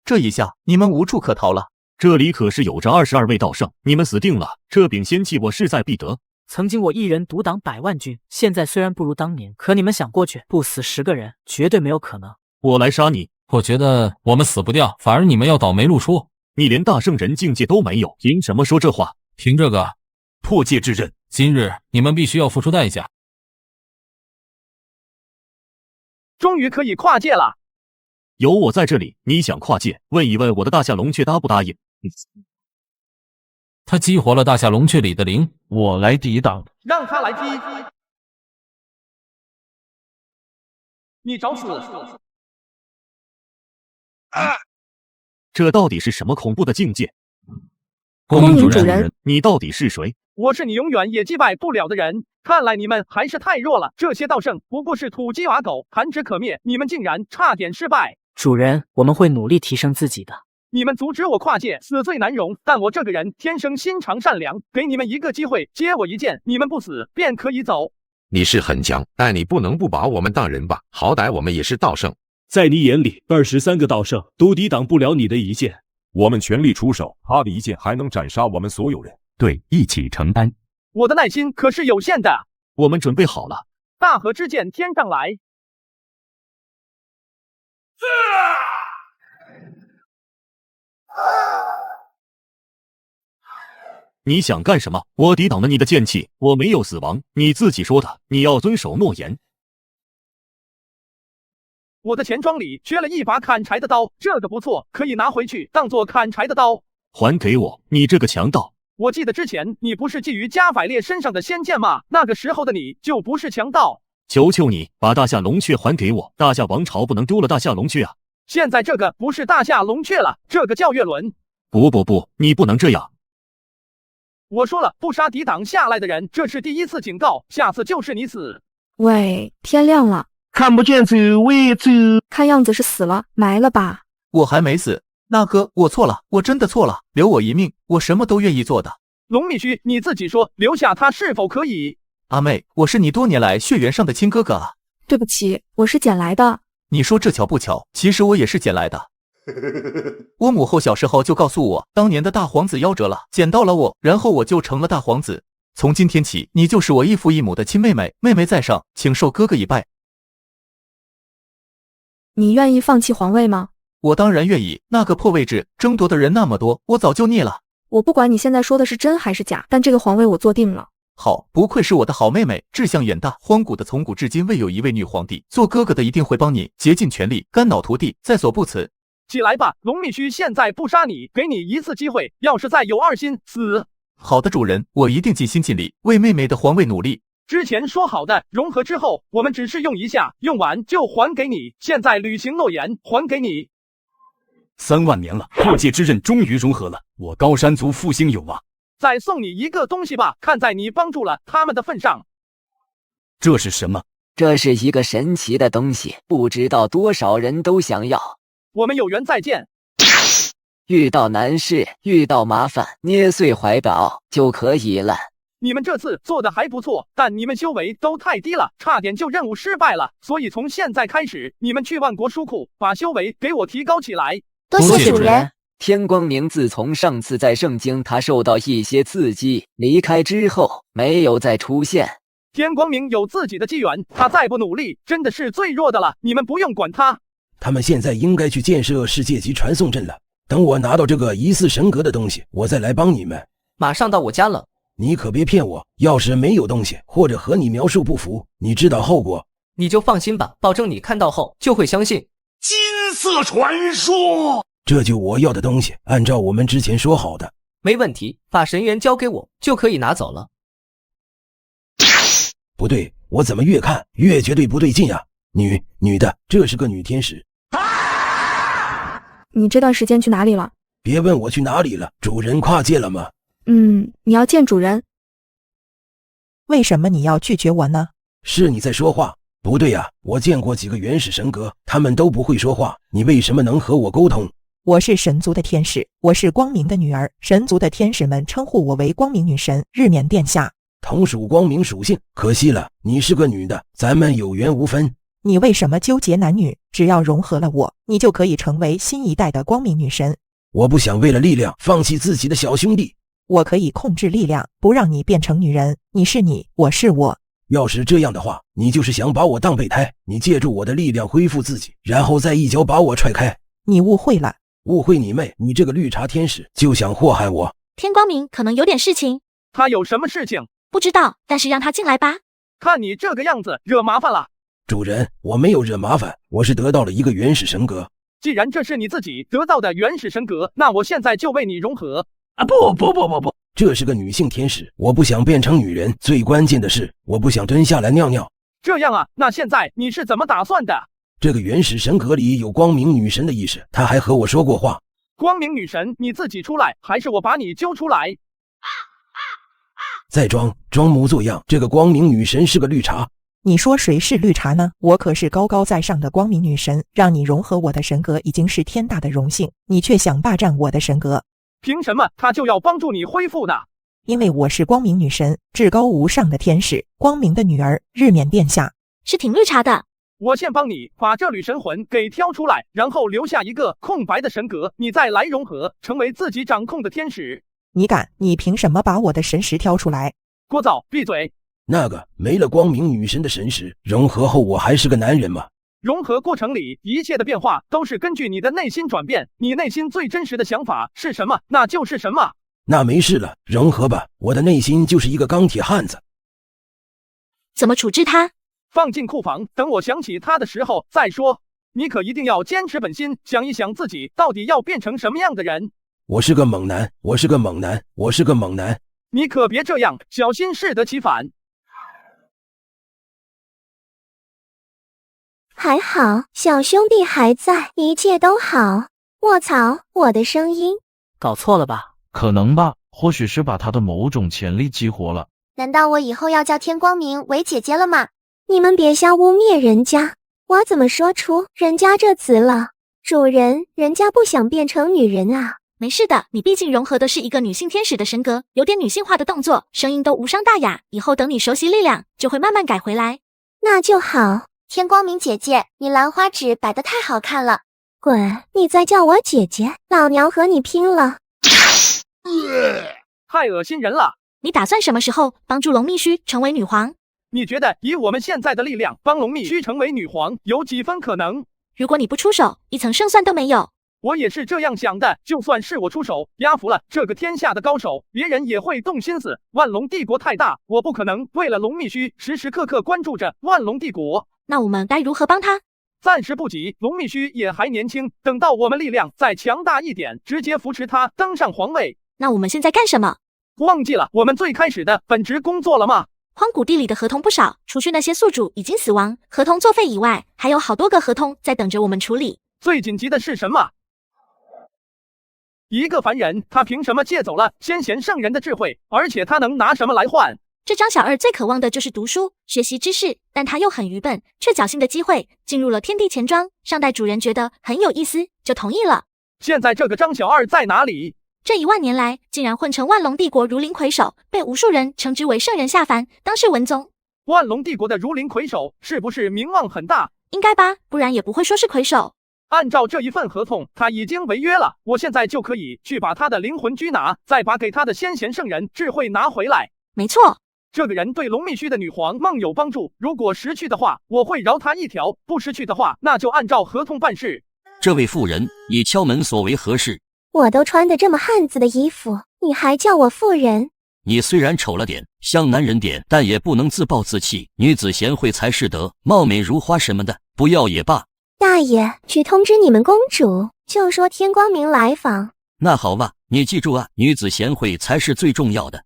这一下你们无处可逃了。这里可是有着22位道圣，你们死定了。这柄仙器我势在必得。曾经我一人独挡100万军，现在虽然不如当年，可你们想过去，不死10个人，绝对没有可能。我来杀你。我觉得我们死不掉，反而你们要倒霉露出。你连大圣人境界都没有，凭什么说这话？凭这个破戒之刃，今日你们必须要付出代价。终于可以跨界了。有我在这里，你想跨界？问一问我的大夏龙雀答不答应？他激活了大夏龙雀里的灵，我来抵挡。让他来踢。你找死！这到底是什么恐怖的境界？光明主人，你到底是谁？我是你永远也击败不了的人。看来你们还是太弱了，这些道圣不过是土鸡瓦狗，弹指可灭，你们竟然差点失败。主人，我们会努力提升自己的。你们阻止我跨界，死罪难容。但我这个人天生心肠善良，给你们一个机会，接我一剑，你们不死便可以走。你是很强，但你不能不把我们当人吧？好歹我们也是道圣。在你眼里，23个道圣都抵挡不了你的一剑。我们全力出手，他的一剑还能斩杀我们所有人。对，一起承担。我的耐心可是有限的。我们准备好了。大河之剑天上来。你想干什么？我抵挡了你的剑气，我没有死亡，你自己说的，你要遵守诺言。我的钱庄里缺了一把砍柴的刀，这个不错，可以拿回去当做砍柴的刀。还给我，你这个强盗！我记得之前你不是觊觎加百列身上的仙剑吗？那个时候的你就不是强盗。求求你，把大夏龙雀还给我！大夏王朝不能丢了大夏龙雀啊！现在这个不是大夏龙雀了，这个叫月轮。不，你不能这样！我说了，不杀抵挡下来的人，这是第一次警告，下次就是你死。喂，天亮了，看不见走位走，看样子是死了，埋了吧？我还没死。那哥，我错了，我真的错了，留我一命，我什么都愿意做的。龙秘须，你自己说，留下他是否可以？阿妹，我是你多年来血缘上的亲哥哥啊。对不起，我是捡来的。你说这巧不巧？其实我也是捡来的。我母后小时候就告诉我，当年的大皇子夭折了，捡到了我，然后我就成了大皇子。从今天起，你就是我异父异母的亲妹妹，妹妹在上，请受哥哥一拜。你愿意放弃皇位吗？我当然愿意，那个破位置争夺的人那么多，我早就腻了。我不管你现在说的是真还是假，但这个皇位我坐定了。好，不愧是我的好妹妹，志向远大。荒古的从古至今未有一位女皇帝，做哥哥的一定会帮你竭尽全力，肝脑涂地，在所不辞。起来吧，龙秘须现在不杀你，给你一次机会，要是再有二心，死。好的，主人，我一定尽心尽力为妹妹的皇位努力。之前说好的融合之后，我们只是用一下，用完就还给你。现在履行诺言，还给你。3万年了，破戒之刃终于融合了，我高山族复兴有望。再送你一个东西吧，看在你帮助了他们的份上。这是什么？这是一个神奇的东西，不知道多少人都想要。我们有缘再见。遇到难事，遇到麻烦，捏碎怀表就可以了。你们这次做的还不错，但你们修为都太低了，差点就任务失败了。所以从现在开始，你们去万国书库把修为给我提高起来。多谢主人。天光明自从上次在圣经他受到一些刺激，离开之后没有再出现。天光明有自己的机缘，他再不努力，真的是最弱的了。你们不用管他。他们现在应该去建设世界级传送阵了。等我拿到这个疑似神格的东西，我再来帮你们。马上到我家了。你可别骗我，要是没有东西，或者和你描述不符，你知道后果。你就放心吧，保证你看到后就会相信。金色传说。这就我要的东西，按照我们之前说好的。没问题，把神元交给我就可以拿走了。不对，我怎么越看越绝对不对劲啊！女的，这是个女天使。你这段时间去哪里了？别问我去哪里了，主人跨界了吗？你要见主人。为什么你要拒绝我呢？是你在说话。不对啊，我见过几个原始神格，他们都不会说话，你为什么能和我沟通？我是神族的天使，我是光明的女儿，神族的天使们称呼我为光明女神日冕殿下。同属光明属性，可惜了，你是个女的，咱们有缘无分。你为什么纠结男女？只要融合了我，你就可以成为新一代的光明女神。我不想为了力量放弃自己的小兄弟。我可以控制力量，不让你变成女人。你是你，我是我。要是这样的话，你就是想把我当备胎，你借助我的力量恢复自己，然后再一脚把我踹开。你误会了。误会你妹！你这个绿茶天使就想祸害我。天光明可能有点事情。他有什么事情？不知道，但是让他进来吧。看你这个样子，惹麻烦了。主人，我没有惹麻烦，我是得到了一个原始神格。既然这是你自己得到的原始神格，那我现在就为你融合。不，这是个女性天使，我不想变成女人。最关键的是，我不想蹲下来尿尿。这样啊，那现在你是怎么打算的？这个原始神格里有光明女神的意识，她还和我说过话。光明女神，你自己出来，还是我把你揪出来？再装模作样，这个光明女神是个绿茶。你说谁是绿茶呢？我可是高高在上的光明女神，让你融合我的神格已经是天大的荣幸，你却想霸占我的神格。凭什么他就要帮助你恢复呢？因为我是光明女神，至高无上的天使，光明的女儿，日冕殿下。是挺绿茶的。我先帮你把这缕神魂给挑出来，然后留下一个空白的神格，你再来融合，成为自己掌控的天使。你敢？你凭什么把我的神识挑出来？聒噪，闭嘴！那个没了光明女神的神识，融合后我还是个男人吗？融合过程里一切的变化都是根据你的内心转变，你内心最真实的想法是什么，那就是什么。那没事了，融合吧，我的内心就是一个钢铁汉子。怎么处置他？放进库房，等我想起他的时候再说。你可一定要坚持本心，想一想自己到底要变成什么样的人。我是个猛男，我是个猛男，我是个猛男。你可别这样，小心适得其反。还好，小兄弟还在，一切都好。卧槽，我的声音搞错了吧？可能吧，或许是把他的某种潜力激活了。难道我以后要叫天光明为姐姐了吗？你们别瞎污蔑人家，我怎么说出人家这词了？主人，人家不想变成女人啊。没事的，你毕竟融合的是一个女性天使的神格，有点女性化的动作，声音都无伤大雅，以后等你熟悉力量，就会慢慢改回来。那就好。天光明姐姐，你兰花指摆得太好看了。滚！你再叫我姐姐，老娘和你拼了！太恶心人了！你打算什么时候帮助龙蜜须成为女皇？你觉得以我们现在的力量，帮龙蜜须成为女皇有几分可能？如果你不出手，一层胜算都没有。我也是这样想的，就算是我出手压服了这个天下的高手，别人也会动心思。万龙帝国太大，我不可能为了龙蜜须时时刻刻关注着万龙帝国。那我们该如何帮他？暂时不急，龙蜜须也还年轻，等到我们力量再强大一点，直接扶持他登上皇位。那我们现在干什么？忘记了我们最开始的本职工作了吗？荒谷地里的合同不少，除去那些宿主已经死亡、合同作废以外，还有好多个合同在等着我们处理。最紧急的是什么？一个凡人，他凭什么借走了先贤圣人的智慧？而且他能拿什么来换？这张小二最渴望的就是读书、学习知识，但他又很愚笨，却侥幸的机会进入了天地钱庄。上代主人觉得很有意思，就同意了。现在这个张小二在哪里？这1万年来，竟然混成万龙帝国如灵魁首，被无数人称之为圣人下凡，当世文宗。万龙帝国的如灵魁首是不是名望很大？应该吧，不然也不会说是魁首。按照这一份合同，他已经违约了，我现在就可以去把他的灵魂拘拿，再把给他的先贤圣人智慧拿回来。没错，这个人对龙蜜须的女皇梦有帮助，如果识趣的话，我会饶他一条；不识趣的话，那就按照合同办事。这位妇人，你敲门所为何事？我都穿得这么汉子的衣服，你还叫我妇人？你虽然丑了点，像男人点，但也不能自暴自弃，女子贤惠才是德，貌美如花什么的，不要也罢。大爷，去通知你们公主，就说天光明来访。那好吧，你记住啊，女子贤惠才是最重要的。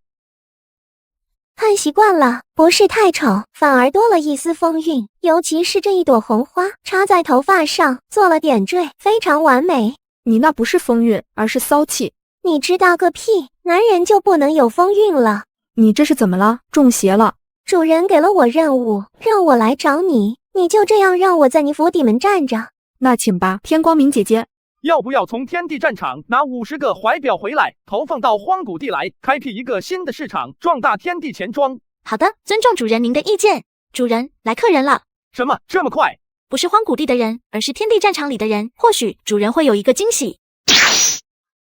看习惯了，不是太丑，反而多了一丝风韵。尤其是这一朵红花插在头发上，做了点缀，非常完美。你那不是风韵，而是骚气。你知道个屁！男人就不能有风韵了？你这是怎么了？中邪了？主人给了我任务，让我来找你，你就这样让我在你府邸门站着？那请吧，天光明姐姐。要不要从天地战场拿50个怀表回来，投放到荒古地来，开辟一个新的市场，壮大天地钱庄？好的，尊重主人您的意见。主人，来客人了。什么这么快？不是荒古地的人，而是天地战场里的人。或许主人会有一个惊喜。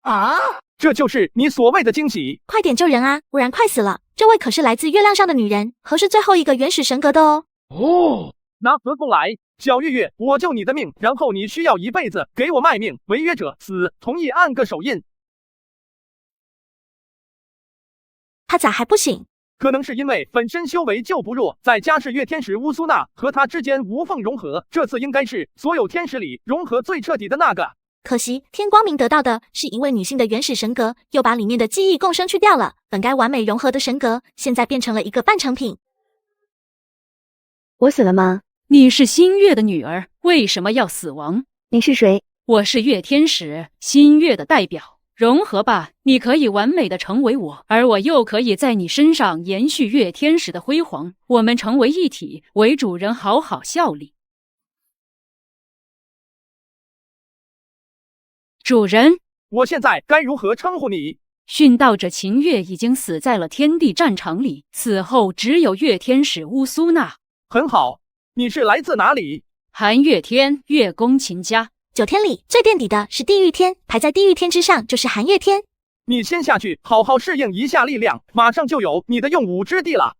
啊！这就是你所谓的惊喜？快点救人啊，不然快死了。这位可是来自月亮上的女人，和是最后一个原始神格的哦。哦，拿合同来。小月月，我救你的命，然后你需要一辈子给我卖命，违约者死，同意按个手印。他咋还不醒？可能是因为本身修为就不弱，再加上月天使乌苏娜和他之间无缝融合，这次应该是所有天使里融合最彻底的那个。可惜天光明得到的是一位女性的原始神格，又把里面的记忆共生去掉了，本该完美融合的神格，现在变成了一个半成品。我死了吗？你是新月的女儿，为什么要死亡？你是谁？我是月天使，新月的代表。融合吧，你可以完美的成为我，而我又可以在你身上延续月天使的辉煌。我们成为一体，为主人好好效力。主人，我现在该如何称呼你？殉道者秦月已经死在了天地战场里，死后只有月天使乌苏娜。很好。你是来自哪里？韩月天，月宫秦家。9天里最垫底的是地狱天，排在地狱天之上就是韩月天。你先下去好好适应一下力量，马上就有你的用武之地了。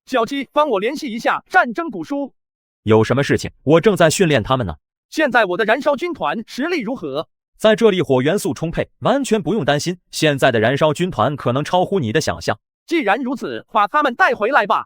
小七，帮我联系一下战争古书。有什么事情？我正在训练他们呢。现在我的燃烧军团实力如何？在这里火元素充沛，完全不用担心。现在的燃烧军团可能超乎你的想象。既然如此，把他们带回来吧。